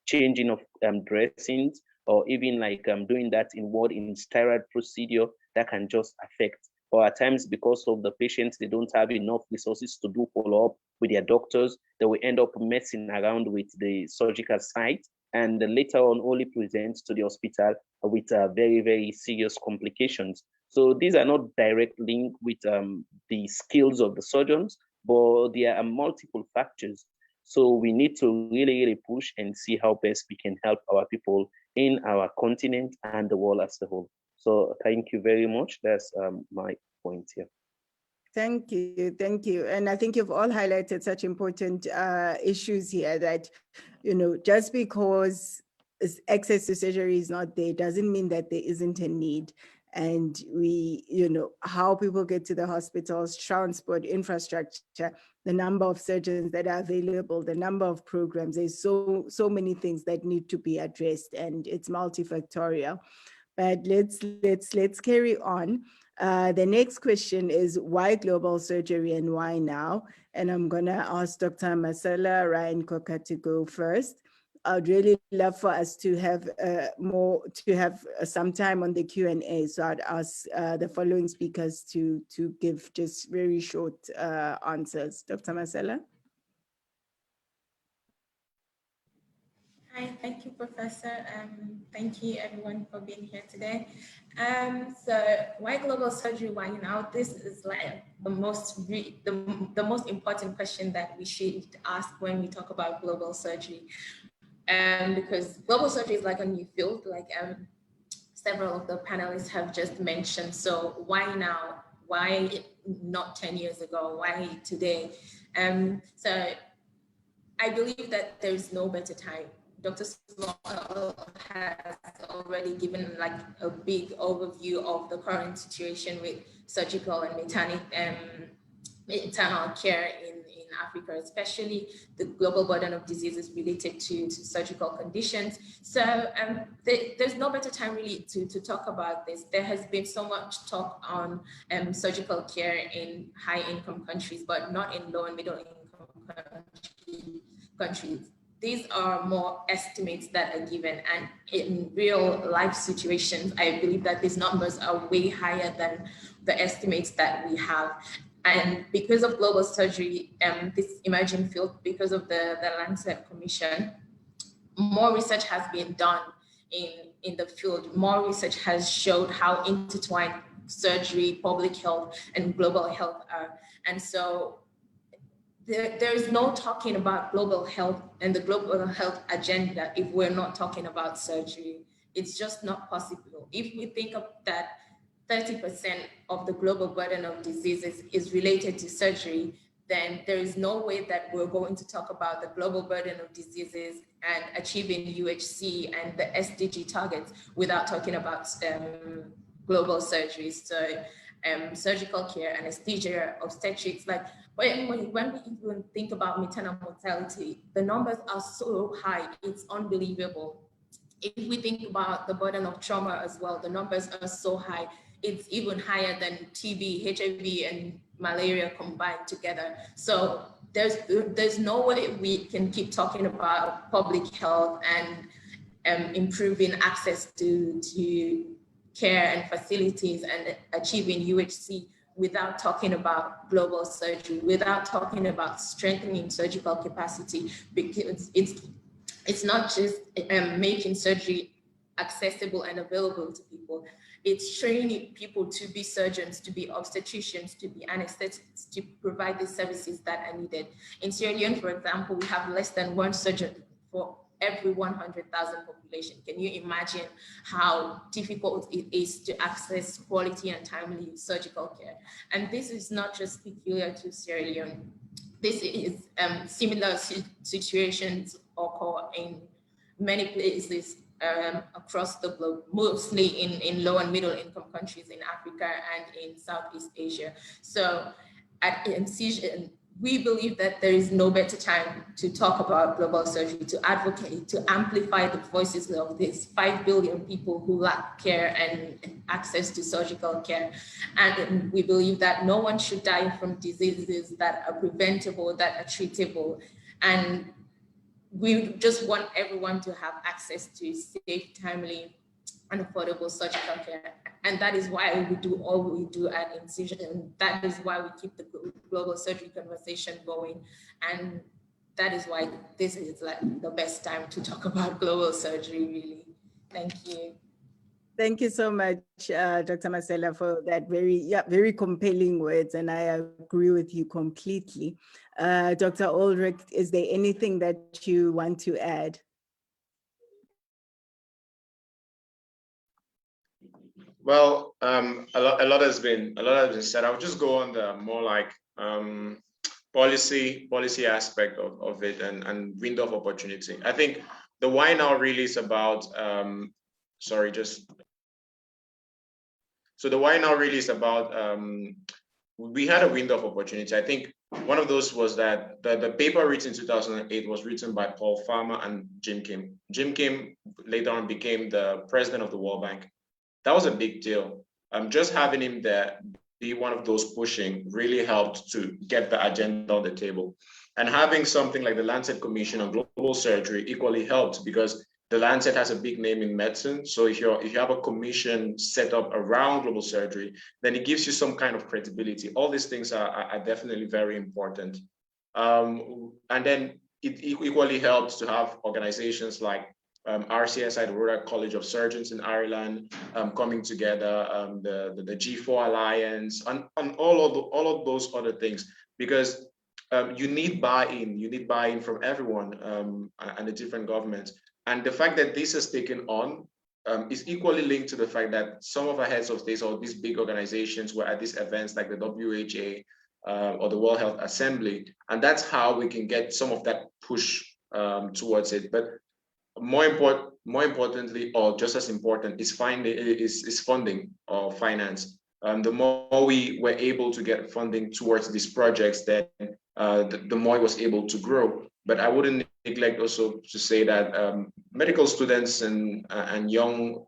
changing of dressings, or even like doing that in steroid procedure, that can just affect. Or at times because of the patients, they don't have enough resources to do follow-up with their doctors, they will end up messing around with the surgical site and later on only present to the hospital with very, very serious complications. So these are not direct link with the skills of the surgeons, but there are multiple factors. So we need to really, really push and see how best we can help our people in our continent and the world as a whole. So thank you very much. That's my point here. Thank you, thank you. And I think you've all highlighted such important issues here that, you know, just because access to surgery is not there doesn't mean that there isn't a need. And we, you know, how people get to the hospitals, transport, infrastructure, the number of surgeons that are available, the number of programs, there's so many things that need to be addressed, and it's multifactorial. But let's carry on. The next question is why global surgery and why now? And I'm gonna ask Dr. Masela Ryan Koka to go first. I'd really love for us to have some time on the Q&A. So I'd ask the following speakers to give just very short answers. Dr. Masela? Hi, thank you, Professor. Thank you, everyone, for being here today. So, why global surgery? Why now? This is like the most important question that we should ask when we talk about global surgery, because global surgery is like a new field, like several of the panelists have just mentioned. So, why now? Why not 10 years ago? Why today? So, I believe that there is no better time. Dr. Small has already given like a big overview of the current situation with surgical and maternal care in Africa, especially the global burden of diseases related to surgical conditions. So there's no better time really to talk about this. There has been so much talk on surgical care in high-income countries, but not in low and middle-income countries. These are more estimates that are given, and in real life situations, I believe that these numbers are way higher than the estimates that we have. And because of global surgery, this emerging field, because of the Lancet Commission, more research has been done in the field. More research has showed how intertwined surgery, public health, and global health are. And so there is no talking about global health and the global health agenda if we're not talking about surgery. It's just not possible. If we think of that 30% of the global burden of diseases is related to surgery, then there is no way that we're going to talk about the global burden of diseases and achieving UHC and the SDG targets without talking about global surgeries. So surgical care, anesthesia, obstetrics, like when we even think about maternal mortality, the numbers are so high, it's unbelievable. If we think about the burden of trauma as well, the numbers are so high, it's even higher than TB, HIV, and malaria combined together. So there's no way we can keep talking about public health and improving access to care and facilities and achieving UHC without talking about global surgery, without talking about strengthening surgical capacity, because it's not just making surgery accessible and available to people. It's training people to be surgeons, to be obstetricians, to be anesthetists, to provide the services that are needed. In Sierra Leone, for example, we have less than one surgeon for every 100,000 population. Can you imagine how difficult it is to access quality and timely surgical care? And this is not just peculiar to Sierra Leone. This is similar situations occur in many places across the globe, mostly in low and middle income countries in Africa and in Southeast Asia. So at InciSioN, we believe that there is no better time to talk about global surgery, to advocate, to amplify the voices of these 5 billion people who lack care and access to surgical care. And we believe that no one should die from diseases that are preventable, that are treatable. And we just want everyone to have access to safe, timely, and affordable surgical care. And that is why we do all we do at InciSioN. And that is why we keep the global surgery conversation going. And that is why this is like the best time to talk about global surgery, really. Thank you. Thank you so much, Dr. Masela, for that very compelling words, and I agree with you completely. Dr. Ulrich, is there anything that you want to add? Well, a lot has been said. I'll just go on the more like policy aspect of it and window of opportunity. I think the why now really is about so the why now really is about we had a window of opportunity. I think one of those was that the paper written in 2008 was written by Paul Farmer and Jim Kim. Jim Kim later on became the president of the World Bank. That was a big deal. Just having him there, be one of those pushing, really helped to get the agenda on the table. And having something like the Lancet Commission on Global Surgery equally helped, because the Lancet has a big name in medicine. So if you have a commission set up around global surgery, then it gives you some kind of credibility. All these things are definitely very important. And then it equally helps to have organizations like RCSI, the Royal College of Surgeons in Ireland, coming together, the G4 Alliance, and all of those other things, because you need buy-in from everyone and the different governments. And the fact that this is taken on is equally linked to the fact that some of our heads of states or these big organizations were at these events like the WHO or the World Health Assembly, and that's how we can get some of that push towards it. But more importantly, or just as important, is funding or finance. The more we were able to get funding towards these projects, then the more it was able to grow. But I wouldn't neglect also to say that medical students and young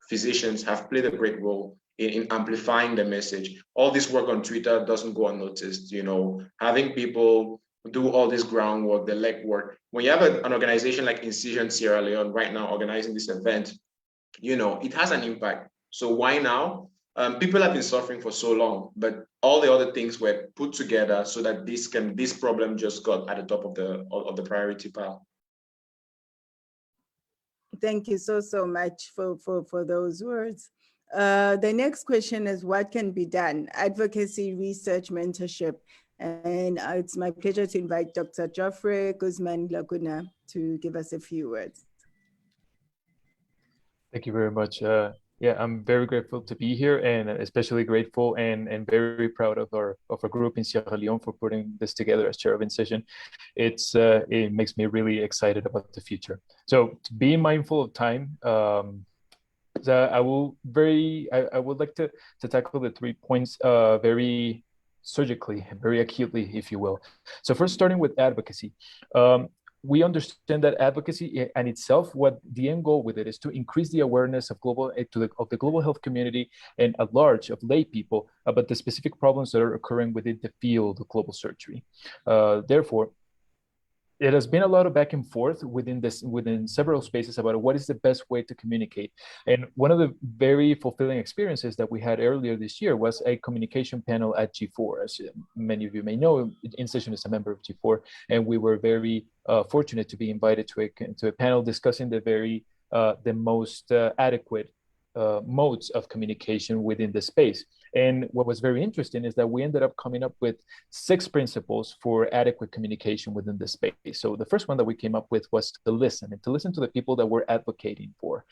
physicians have played a great role in amplifying the message. All this work on Twitter doesn't go unnoticed. Having people do all this groundwork, the legwork. When you have an organization like InciSioN Sierra Leone right now organizing this event, it has an impact. So why now? People have been suffering for so long, but all the other things were put together so that this problem just got at the top of the priority pile. Thank you so much for those words. The next question is, what can be done? Advocacy, research, mentorship. And it's my pleasure to invite Dr. Geoffrey Guzman Laguna to give us a few words. Thank you very much. Yeah, I'm very grateful to be here, and especially grateful and very proud of our group in Sierra Leone for putting this together as chair of InciSioN. It makes me really excited about the future. So, to be mindful of time, I would like to tackle the 3 points very surgically, very acutely, if you will. So first, starting with advocacy. We understand that advocacy and itself, what the end goal with it is to increase the awareness of the global health community and at large of lay people about the specific problems that are occurring within the field of global surgery. Therefore, it has been a lot of back and forth within several spaces about what is the best way to communicate. And one of the very fulfilling experiences that we had earlier this year was a communication panel at G4. As many of you may know, InciSioN is a member of G4, and we were very fortunate to be invited to a panel discussing the most adequate modes of communication within the space. And what was very interesting is that we ended up coming up with 6 principles for adequate communication within the space. So the first one that we came up with was to listen, and to listen to the people that we're advocating for.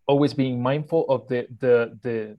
Always being mindful of the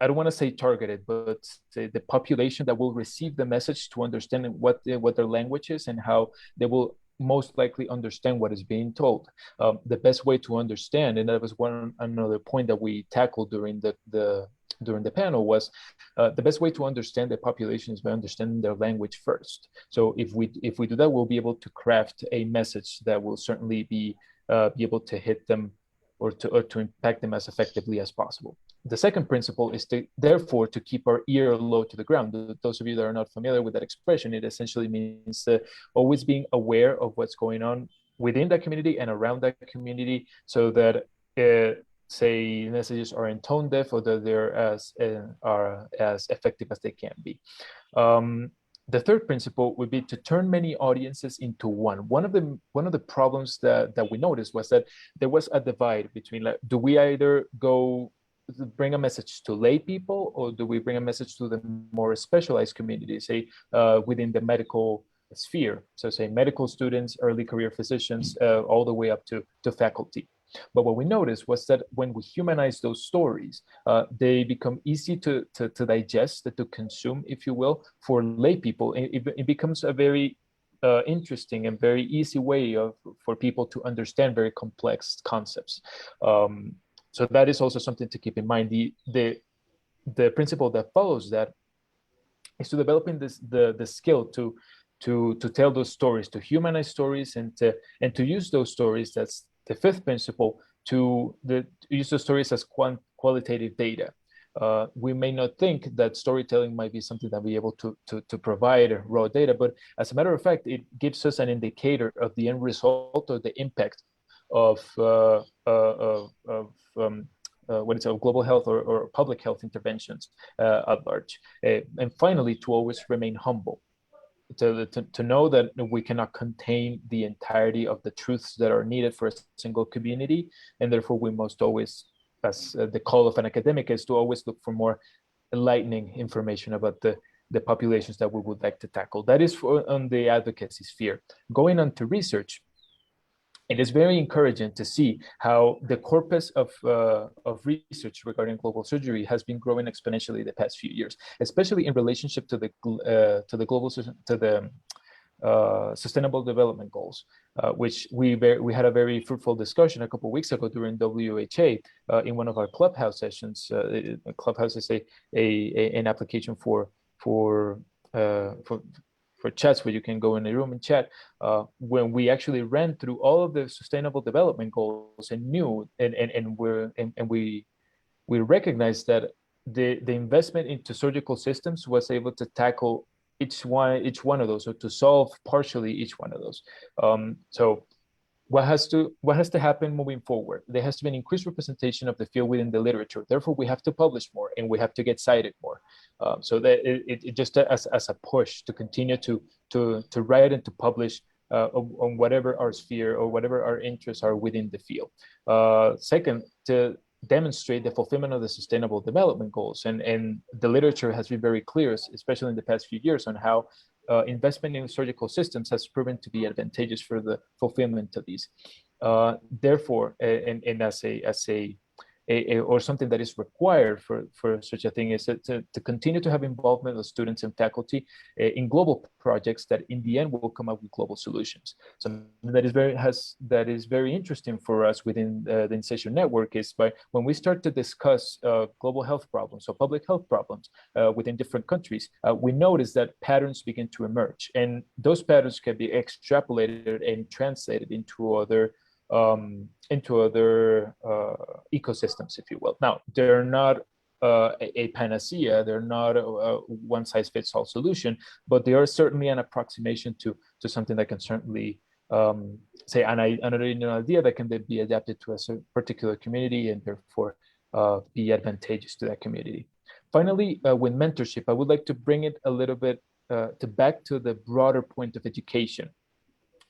I don't want to say targeted, but the population that will receive the message, to understand what their language is and how they will most likely understand what is being told. The best way to understand, and that was another point that we tackled during the panel, was the best way to understand the population is by understanding their language first. So if we do that, we'll be able to craft a message that will certainly be able to hit them or to impact them as effectively as possible. The second principle is therefore to keep our ear low to the ground. Those of you that are not familiar with that expression, it essentially means always being aware of what's going on within that community and around that community, so that say messages are in tone deaf, or that they're as effective as they can be. The third principle would be to turn many audiences into one. One of the problems that we noticed was that there was a divide between, like, do we either bring a message to lay people, or do we bring a message to the more specialized community, say within the medical sphere? So say medical students, early career physicians, all the way up to faculty. But what we noticed was that when we humanize those stories, they become easy to digest, to consume, if you will, for lay people. It becomes a very interesting and very easy way for people to understand very complex concepts. So that is also something to keep in mind. The principle that follows that is to developing the skill to tell those stories, to humanize stories, and to use those stories. That's the fifth principle, to use the stories as qualitative data. We may not think that storytelling might be something that we able to provide raw data, but as a matter of fact, it gives us an indicator of the end result or the impact of global health or public health interventions at large. And finally, to always remain humble. To know that we cannot contain the entirety of the truths that are needed for a single community, and therefore we must always, as the call of an academic is, to always look for more enlightening information about the populations that we would like to tackle. That is on the advocacy sphere. Going on to research, it is very encouraging to see how the corpus of research regarding global surgery has been growing exponentially the past few years, especially in relationship to the Sustainable Development Goals, which we had a very fruitful discussion a couple of weeks ago during WHA in one of our clubhouse sessions. Clubhouse is an application for for chats where you can go in a room and chat, when we actually ran through all of the sustainable development goals and knew and we recognized that the investment into surgical systems was able to tackle each one of those, or to solve partially each one of those. So what has to happen moving forward? There has to be an increased representation of the field within the literature. Therefore, we have to publish more and we have to get cited more. So that it just as a push to continue to write and to publish on whatever our sphere or whatever our interests are within the field. Second, to demonstrate the fulfillment of the sustainable development goals. And the literature has been very clear, especially in the past few years, on how investment in surgical systems has proven to be advantageous for the fulfillment of these. Therefore, and as or something that is required for such a thing is to continue to have involvement of students and faculty in global projects that in the end will come up with global solutions. So that is very interesting for us within the InciSioN network is when we start to discuss global health problems or public health problems within different countries, we notice that patterns begin to emerge, and those patterns can be extrapolated and translated into other ecosystems, if you will. Now, they're not a panacea, they're not a one-size-fits-all solution, but they are certainly an approximation to something that can certainly say an idea that can be adapted to a particular community and therefore be advantageous to that community. Finally, with mentorship, I would like to bring it a little bit back to the broader point of education.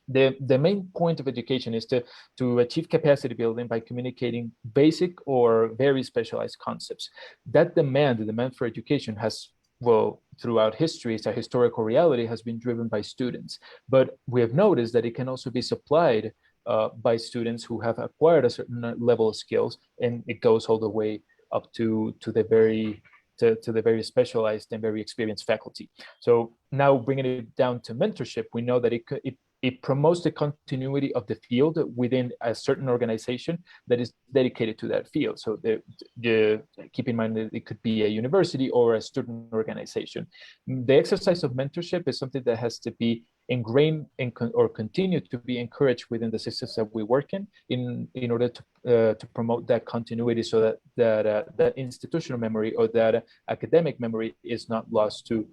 The main point of education is to achieve capacity building by communicating basic or very specialized concepts. That the demand for education has, well, throughout history, it's a historical reality, has been driven by students. But we have noticed that it can also be supplied by students who have acquired a certain level of skills, and it goes all the way up to the very specialized and very experienced faculty. So now bringing it down to mentorship, we know that it promotes the continuity of the field within a certain organization that is dedicated to that field. So keep in mind that it could be a university or a student organization. The exercise of mentorship is something that has to be ingrained or continue to be encouraged within the systems that we work in order to promote that continuity, so that institutional memory or that academic memory is not lost to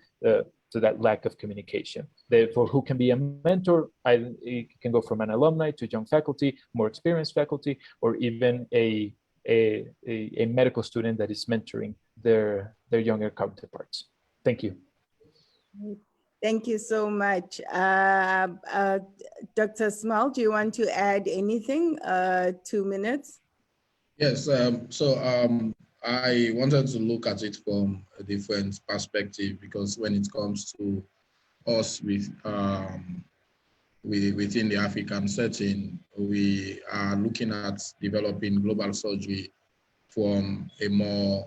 that lack of communication. Therefore, who can be a mentor? It can go from an alumni to young faculty, more experienced faculty, or even a medical student that is mentoring their younger counterparts. Thank you. Thank you so much. Dr. Small, do you want to add anything? 2 minutes. Yes, I wanted to look at it from a different perspective, because when it comes to us within the African setting, we are looking at developing global surgery from a more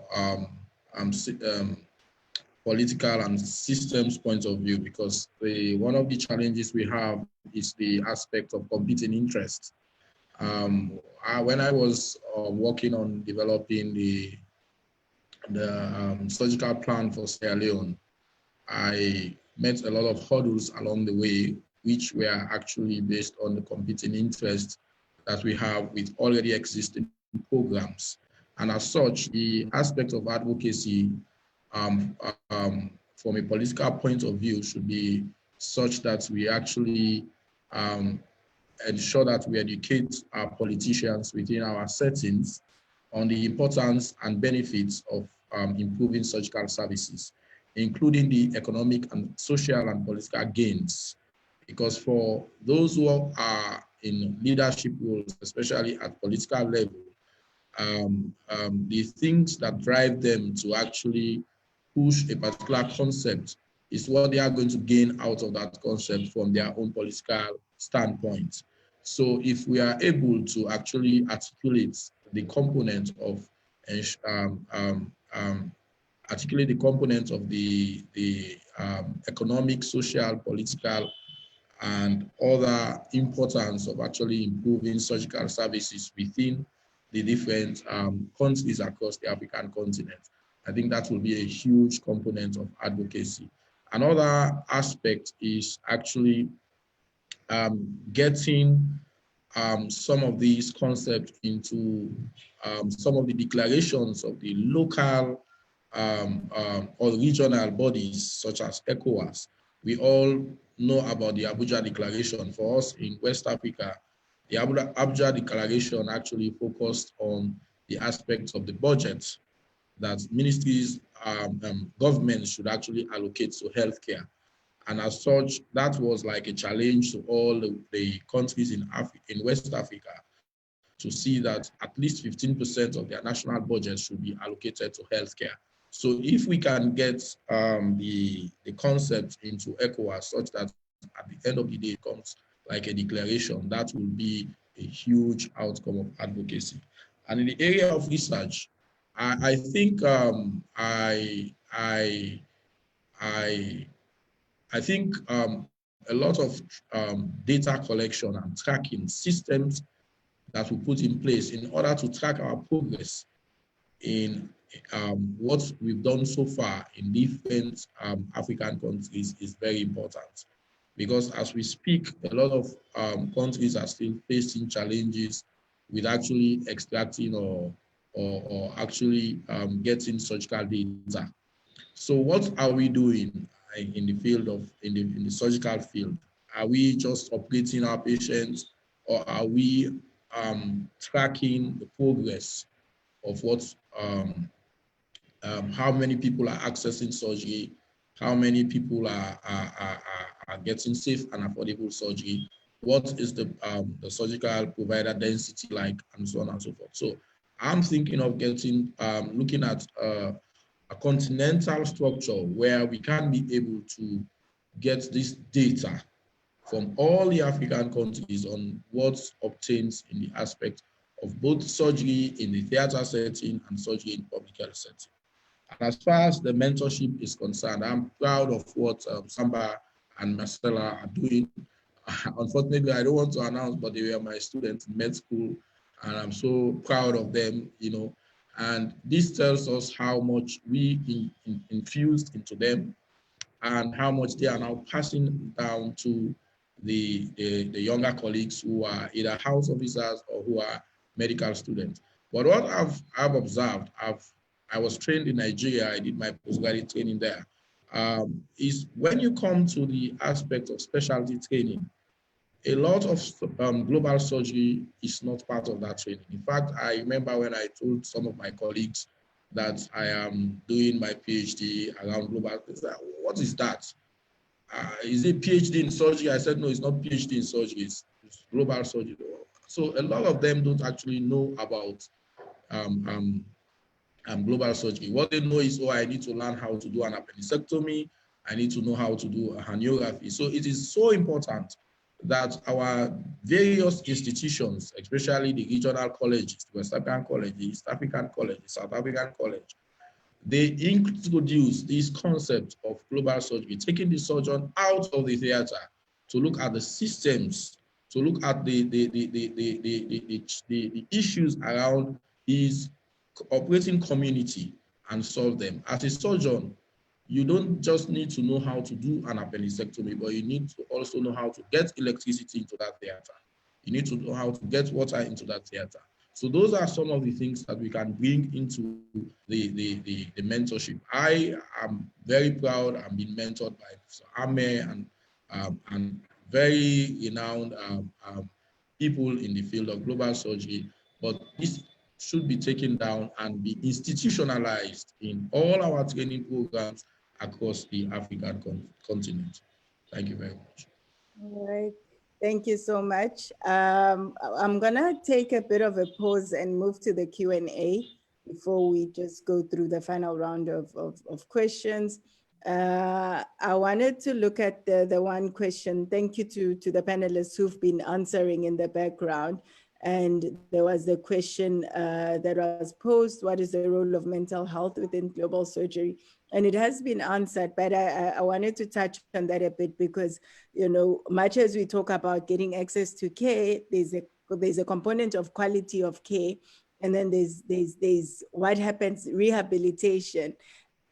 political and systems point of view, because one of the challenges we have is the aspect of competing interests. When I was working on developing the surgical plan for Sierra Leone, I met a lot of hurdles along the way, which were actually based on the competing interests that we have with already existing programs. And as such, the aspect of advocacy from a political point of view should be such that we actually ensure that we educate our politicians within our settings on the importance and benefits of improving surgical services, including the economic and social and political gains. Because for those who are in leadership roles, especially at political level, the things that drive them to actually push a particular concept is what they are going to gain out of that concept from their own political standpoint. So if we are able to actually articulate the component of the economic, social, political, and other importance of actually improving surgical services within the different countries across the African continent, I think that will be a huge component of advocacy. Another aspect is actually getting some of these concepts into some of the declarations of the local or regional bodies such as ECOWAS. We all know about the Abuja Declaration. For us in West Africa, the Abuja Declaration actually focused on the aspects of the budget that ministries, governments should actually allocate to healthcare. And as such, that was like a challenge to all the countries in West Africa to see that at least 15% of their national budget should be allocated to healthcare. So if we can get the concept into ECOWAS such that at the end of the day it comes like a declaration, that will be a huge outcome of advocacy. And in the area of research, I think I think a lot of data collection and tracking systems that we put in place in order to track our progress in what we've done so far in different African countries is very important. Because as we speak, a lot of countries are still facing challenges with actually extracting or actually getting surgical data. So what are we doing in the field of, in the surgical field? Are we just operating our patients, or are we tracking the progress of what, how many people are accessing surgery, how many people are getting safe and affordable surgery, what is the surgical provider density like, and so on and so forth. So I'm thinking of getting, looking at a continental structure where we can be able to get this data from all the African countries on what obtains in the aspect of both surgery in the theater setting and surgery in public health setting. And as far as the mentorship is concerned, I'm proud of what Samba and Marcella are doing. Unfortunately, I don't want to announce, but they were my students in med school, and I'm so proud of them, you know. And this tells us how much we infused into them and how much they are now passing down to the younger colleagues who are either house officers or who are medical students. But what I've observed, I was trained in Nigeria, I did my postgraduate training there, is when you come to the aspect of specialty training, a lot of global surgery is not part of that training. In fact, I remember when I told some of my colleagues that I am doing my PhD around global, what is that? Is it PhD in surgery? I said, no, it's not PhD in surgery, it's global surgery. So a lot of them don't actually know about global surgery. What they know is, oh, I need to learn how to do an appendectomy. I need to know how to do a herniography. So it is so important that our various institutions, especially the regional colleges, the West African College, the East African College, the South African College, they introduce this concept of global surgery, taking the surgeon out of the theater to look at the systems, to look at the issues around his operating community and solve them. As a surgeon, you don't just need to know how to do an appendectomy, but you need to also know how to get electricity into that theater. You need to know how to get water into that theater. So those are some of the things that we can bring into the mentorship. I am very proud. I'm being mentored by Ame and very renowned people in the field of global surgery. But this should be taken down and be institutionalized in all our training programs across the African continent. Thank you very much. All right. Thank you so much. I'm gonna take a bit of a pause and move to the Q&A before we just go through the final round of questions. I wanted to look at the one question. Thank you to the panelists who've been answering in the background. And there was the question that was posed, what is the role of mental health within global surgery? And it has been answered, but I wanted to touch on that a bit because, you know, much as we talk about getting access to care, there's a component of quality of care, and then there's what happens, rehabilitation.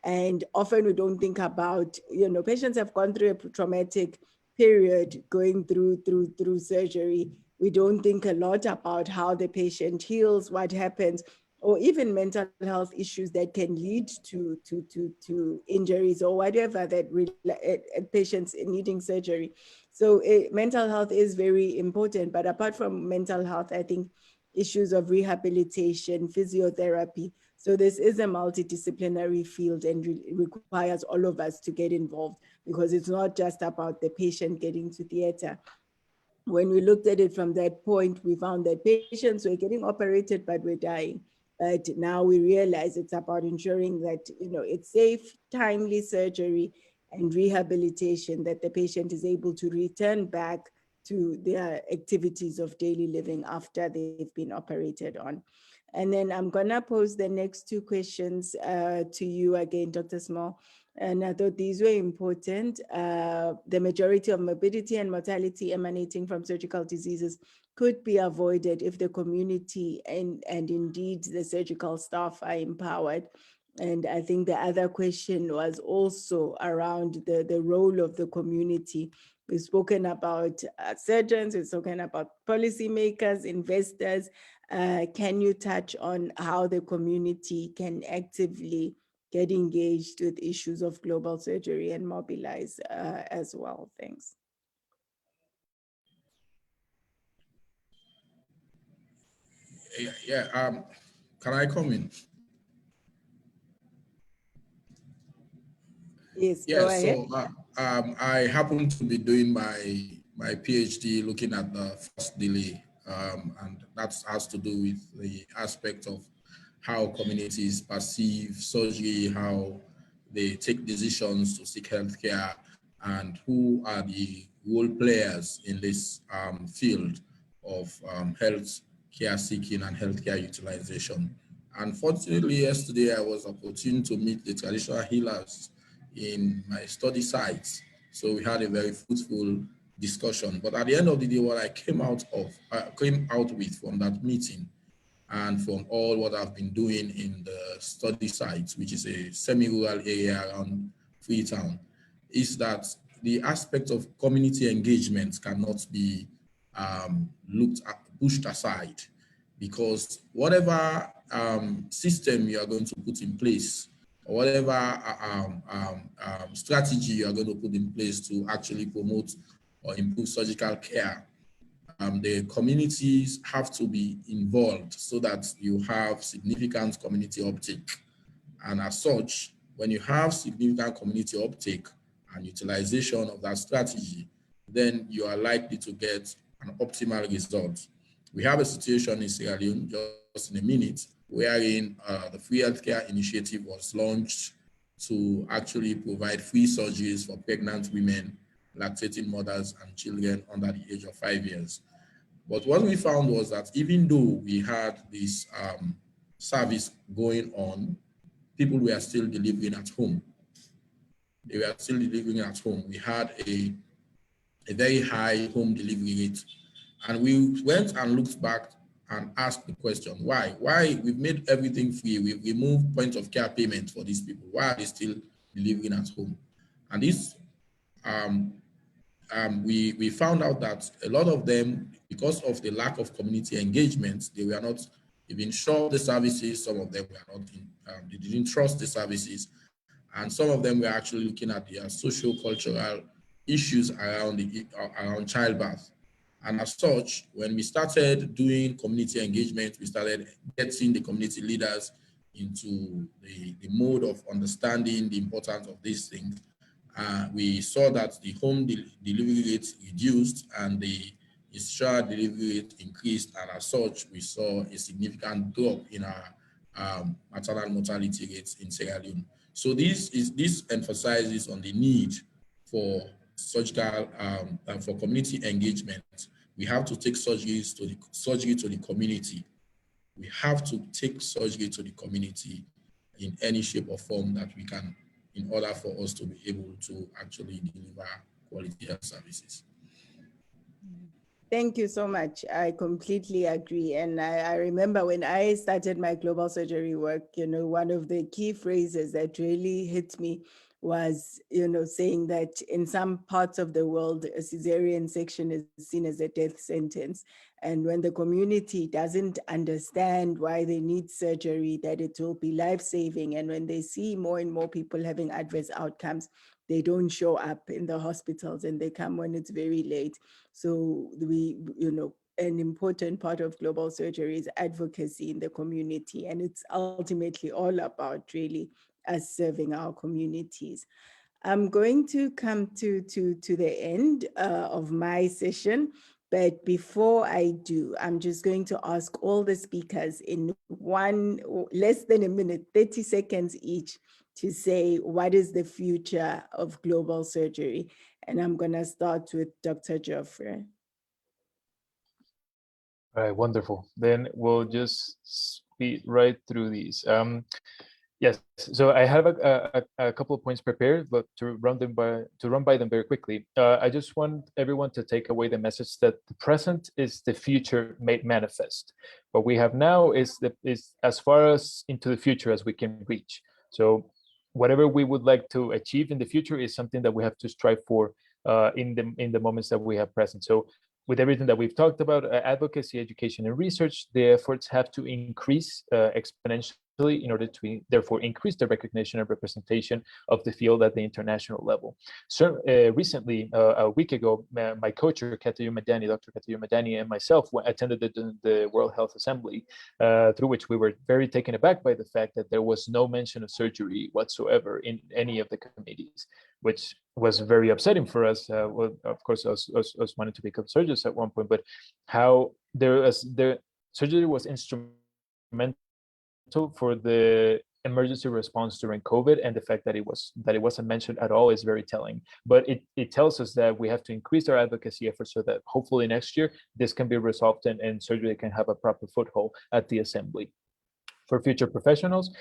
And often we don't think about, patients have gone through a traumatic period going through surgery. We don't think a lot about how the patient heals, what happens, or even mental health issues that can lead to injuries or whatever that patients needing surgery. So mental health is very important, but apart from mental health, I think issues of rehabilitation, physiotherapy. So this is a multidisciplinary field and requires all of us to get involved, because it's not just about the patient getting to theater. When we looked at it from that point, we found that patients were getting operated, but were dying. But now we realize it's about ensuring that, it's safe, timely surgery and rehabilitation, that the patient is able to return back to their activities of daily living after they've been operated on. And then I'm gonna pose the next two questions to you again, Dr. Small. And I thought these were important. The majority of morbidity and mortality emanating from surgical diseases could be avoided if the community and indeed the surgical staff are empowered. And I think the other question was also around the role of the community. We've spoken about surgeons, we've spoken about policymakers, investors. Can you touch on how the community can actively get engaged with issues of global surgery and mobilize as well? Thanks. Yeah, can I come in? Yes, Yeah, go ahead. so I happen to be doing my PhD looking at the first delay, and that has to do with the aspect of how communities perceive surgery, how they take decisions to seek healthcare, and who are the role players in this field of health care seeking and healthcare utilization. Unfortunately, yesterday I was opportune to meet the traditional healers in my study sites. So we had a very fruitful discussion. But at the end of the day, what I came out with from that meeting and from all what I've been doing in the study sites, which is a semi-rural area around Freetown, is that the aspect of community engagement cannot be pushed aside, because whatever system you are going to put in place, or whatever strategy you are going to put in place to actually promote or improve surgical care, the communities have to be involved so that you have significant community uptake. And as such, when you have significant community uptake and utilization of that strategy, then you are likely to get an optimal result. We have a situation in Sierra Leone, just in a minute, wherein the Free Healthcare Initiative was launched to actually provide free surgeries for pregnant women, lactating mothers, and children under the age of 5 years. But what we found was that even though we had this service going on, people were still delivering at home. They were still delivering at home. We had a very high home delivery rate. And we went and looked back and asked the question, why? Why? We've made everything free. We've removed point of care payment for these people. Why are they still delivering at home? And this, we found out that a lot of them, because of the lack of community engagement, they were not even sure of the services. Some of them were not, they didn't trust the services. And some of them were actually looking at the socio-cultural issues around childbirth. And as such, when we started doing community engagement, we started getting the community leaders into the mode of understanding the importance of these things. We saw that the home delivery rate reduced and the institutional delivery rate increased. And as such, we saw a significant drop in our maternal mortality rates in Sierra Leone. So this emphasizes on the need for surgical for community engagement. We have to take surgery to the community. We have to take surgery to the community in any shape or form that we can, in order for us to be able to actually deliver quality health services. Thank you so much. I completely agree. And I remember when I started my global surgery work, one of the key phrases that really hit me was, saying that in some parts of the world, a cesarean section is seen as a death sentence. And when the community doesn't understand why they need surgery, that it will be life-saving, and when they see more and more people having adverse outcomes, they don't show up in the hospitals and they come when it's very late. So an important part of global surgery is advocacy in the community. And it's ultimately all about really us serving our communities. I'm going to come to the end of my session. But before I do, I'm just going to ask all the speakers in less than a minute, 30 seconds each, to say what is the future of global surgery. And I'm going to start with Dr. Geoffrey. All right, wonderful. Then we'll just speed right through these. Yes, so I have a couple of points prepared, but to run by them very quickly. I just want everyone to take away the message that the present is the future made manifest. What we have now is as far as into the future as we can reach. So whatever we would like to achieve in the future is something that we have to strive for in the moments that we have present. So with everything that we've talked about, advocacy, education, and research, the efforts have to increase exponentially in order to therefore increase the recognition and representation of the field at the international level. So recently, a week ago, my co-chair, Dr. Katayu Madani, and myself attended the World Health Assembly, through which we were very taken aback by the fact that there was no mention of surgery whatsoever in any of the committees, which was very upsetting for us. Well, of course, us wanted to become surgeons at one point, but how the surgery was instrumental for the emergency response during COVID, and the fact that it wasn't mentioned at all is very telling. But it tells us that we have to increase our advocacy efforts so that hopefully next year this can be resolved and surgery can have a proper foothold at the assembly. For future professionals,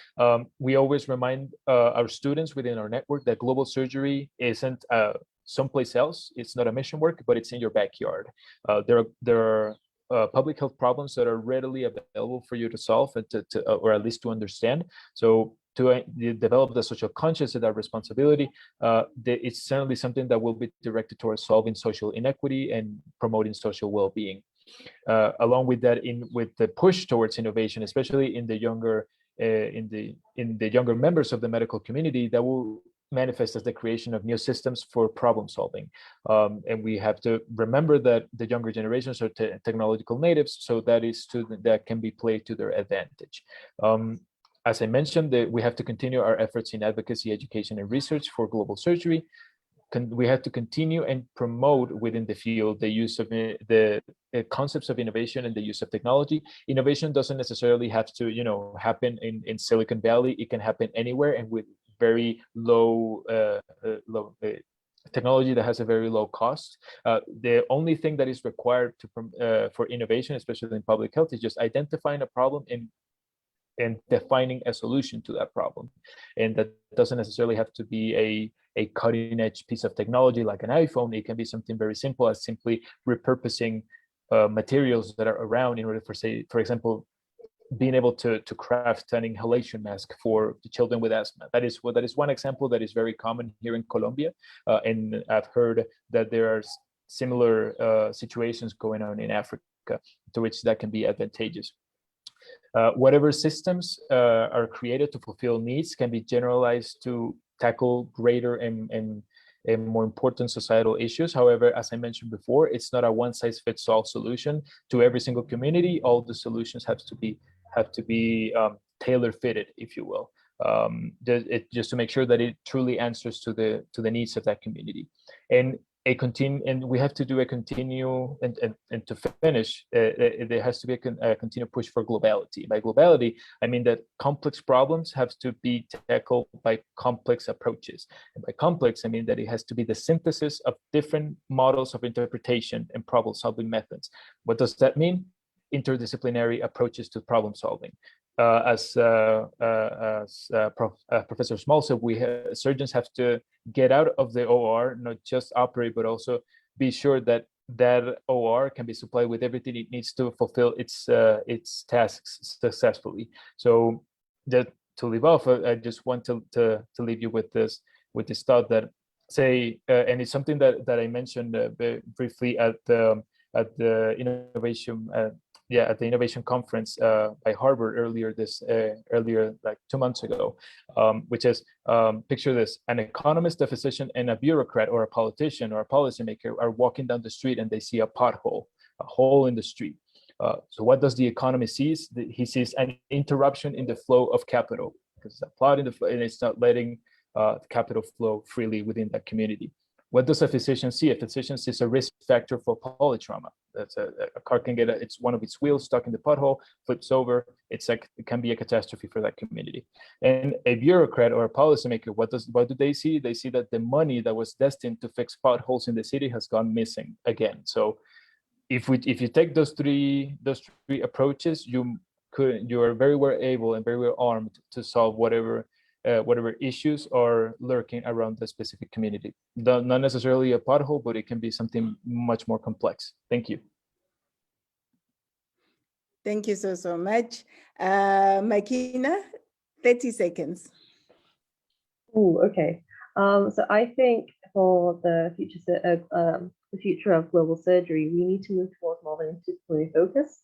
we always remind our students within our network that global surgery isn't someplace else. It's not a mission work, but it's in your backyard. There are public health problems that are readily available for you to solve and or at least to understand. So to develop the social conscience of that responsibility, it's certainly something that will be directed towards solving social inequity and promoting social well-being. Along with that, with the push towards innovation, especially in the younger younger members of the medical community, that will manifest as the creation of new systems for problem solving. And we have to remember that the younger generations are technological natives, so that can be played to their advantage. As I mentioned, we have to continue our efforts in advocacy, education, and research for global surgery. We have to continue and promote within the field the use of the concepts of innovation and the use of technology. Innovation doesn't necessarily have to, happen in Silicon Valley. It can happen anywhere, and with very low technology that has a very low cost. The only thing that is required for innovation, especially in public health, is just identifying a problem and defining a solution to that problem. And that doesn't necessarily have to be a cutting edge piece of technology like an iPhone. It can be something very simple as simply repurposing materials that are around in order for example, being able to craft an inhalation mask for the children with asthma. That is one example that is very common here in Colombia. And I've heard that there are similar situations going on in Africa, to which that can be advantageous. Whatever systems are created to fulfill needs can be generalized to tackle greater and more important societal issues. However, as I mentioned before, it's not a one-size-fits-all solution to every single community. All the solutions have to be tailor-fitted, if you will, just to make sure that it truly answers to the needs of that community. And we have to do a continue and to finish. There has to be a continued push for globality. By globality, I mean that complex problems have to be tackled by complex approaches. And by complex, I mean that it has to be the synthesis of different models of interpretation and problem-solving methods. What does that mean? Interdisciplinary approaches to problem solving. As Professor Small said, surgeons have to get out of the OR, not just operate, but also be sure that that OR can be supplied with everything it needs to fulfill its tasks successfully. So that to leave off, I just want to leave you with this thought that say, and it's something that I mentioned briefly at the innovation at the innovation conference by Harvard earlier like 2 months ago, which is picture this: an economist, a physician, and a bureaucrat or a politician or a policymaker are walking down the street and they see a pothole, a hole in the street. So what does the economist sees? He sees an interruption in the flow of capital, because it's a plot in the flow and it's not letting capital flow freely within that community. What does a physician see? A physician sees a risk factor for polytrauma. That's a car can get it's one of its wheels stuck in the pothole, flips over. It's like it can be a catastrophe for that community. And a bureaucrat or a policymaker, what do they see? They see that the money that was destined to fix potholes in the city has gone missing again. So if you take those three approaches, you are very well able and very well armed to solve whatever issues are lurking around the specific community. Not necessarily a pothole, but it can be something much more complex. Thank you. Thank you so much. Makina, 30 seconds. Oh, okay. So I think for the future of global surgery, we need to move towards more of an interdisciplinary focus.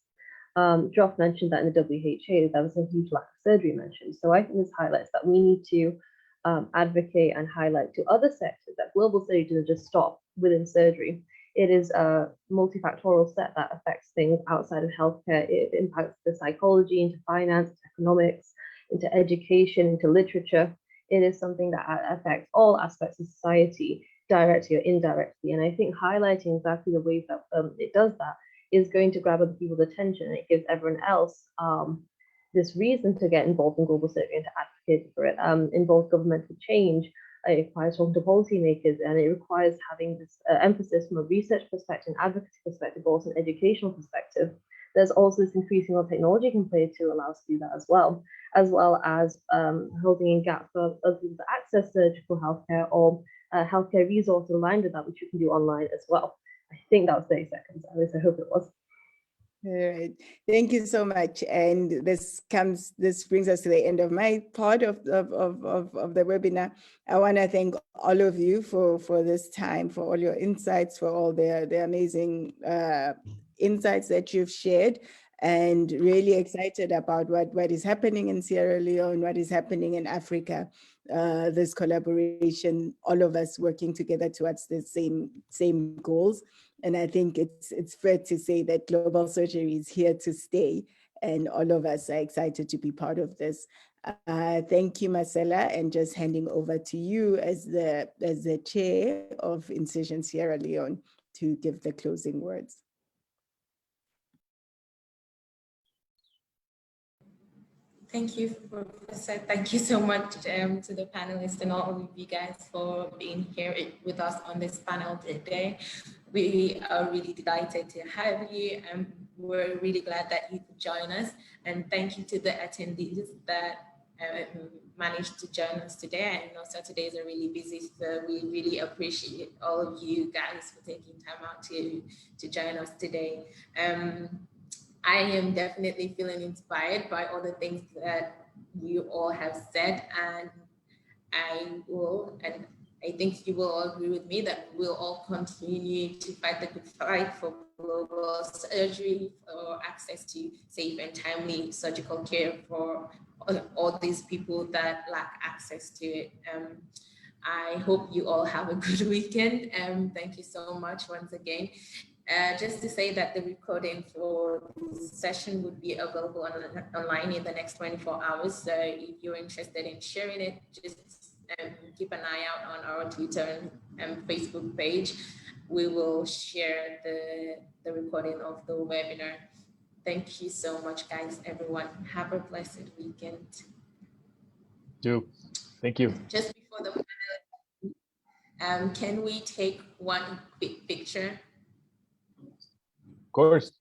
Joff mentioned that in the WHO, there was a huge lack of surgery mentioned. So I think this highlights that we need to advocate and highlight to other sectors that global surgery doesn't just stop within surgery. It is a multifactorial set that affects things outside of healthcare. It impacts the psychology, into finance, economics, into education, into literature. It is something that affects all aspects of society, directly or indirectly. And I think highlighting exactly the ways that it does that is going to grab other people's attention. And it gives everyone else this reason to get involved in global surgery and to advocate for it. Involves governmental change. It requires talking to policymakers, and it requires having this emphasis from a research perspective, an advocacy perspective, but also an educational perspective. There's also this increasing role technology can play to allow us to do that as well as holding in gaps for other people to access surgical healthcare or healthcare resources aligned with that, which you can do online as well. I think that was 30 seconds. At least I hope it was. All right. Thank you so much. And this brings us to the end of my part of the webinar. I want to thank all of you for this time, for all your insights, for all the amazing insights that you've shared, and really excited about what is happening in Sierra Leone, what is happening in Africa. This collaboration, all of us working together towards the same goals. And I think it's fair to say that global surgery is here to stay, and all of us are excited to be part of this. Thank you, Marcella, and just handing over to you as the chair of InciSioN Sierra Leone to give the closing words. Thank you, Professor. Thank you so much to the panelists and all of you guys for being here with us on this panel today. We are really delighted to have you, and we're really glad that you could join us. And thank you to the attendees that managed to join us today. I know Saturdays are really busy, so we really appreciate all of you guys for taking time out to join us today. I am definitely feeling inspired by all the things that you all have said, and I think you will all agree with me that we'll all continue to fight the good fight for global surgery, for access to safe and timely surgical care for all these people that lack access to it. I hope you all have a good weekend. Thank you so much once again. Just to say that the recording for this session would be available online in the next 24 hours. So if you're interested in sharing it, just keep an eye out on our Twitter and Facebook page. We will share the recording of the webinar. Thank you so much, guys, everyone. Have a blessed weekend. Thank you. Just before the panel, can we take one quick picture? Of course.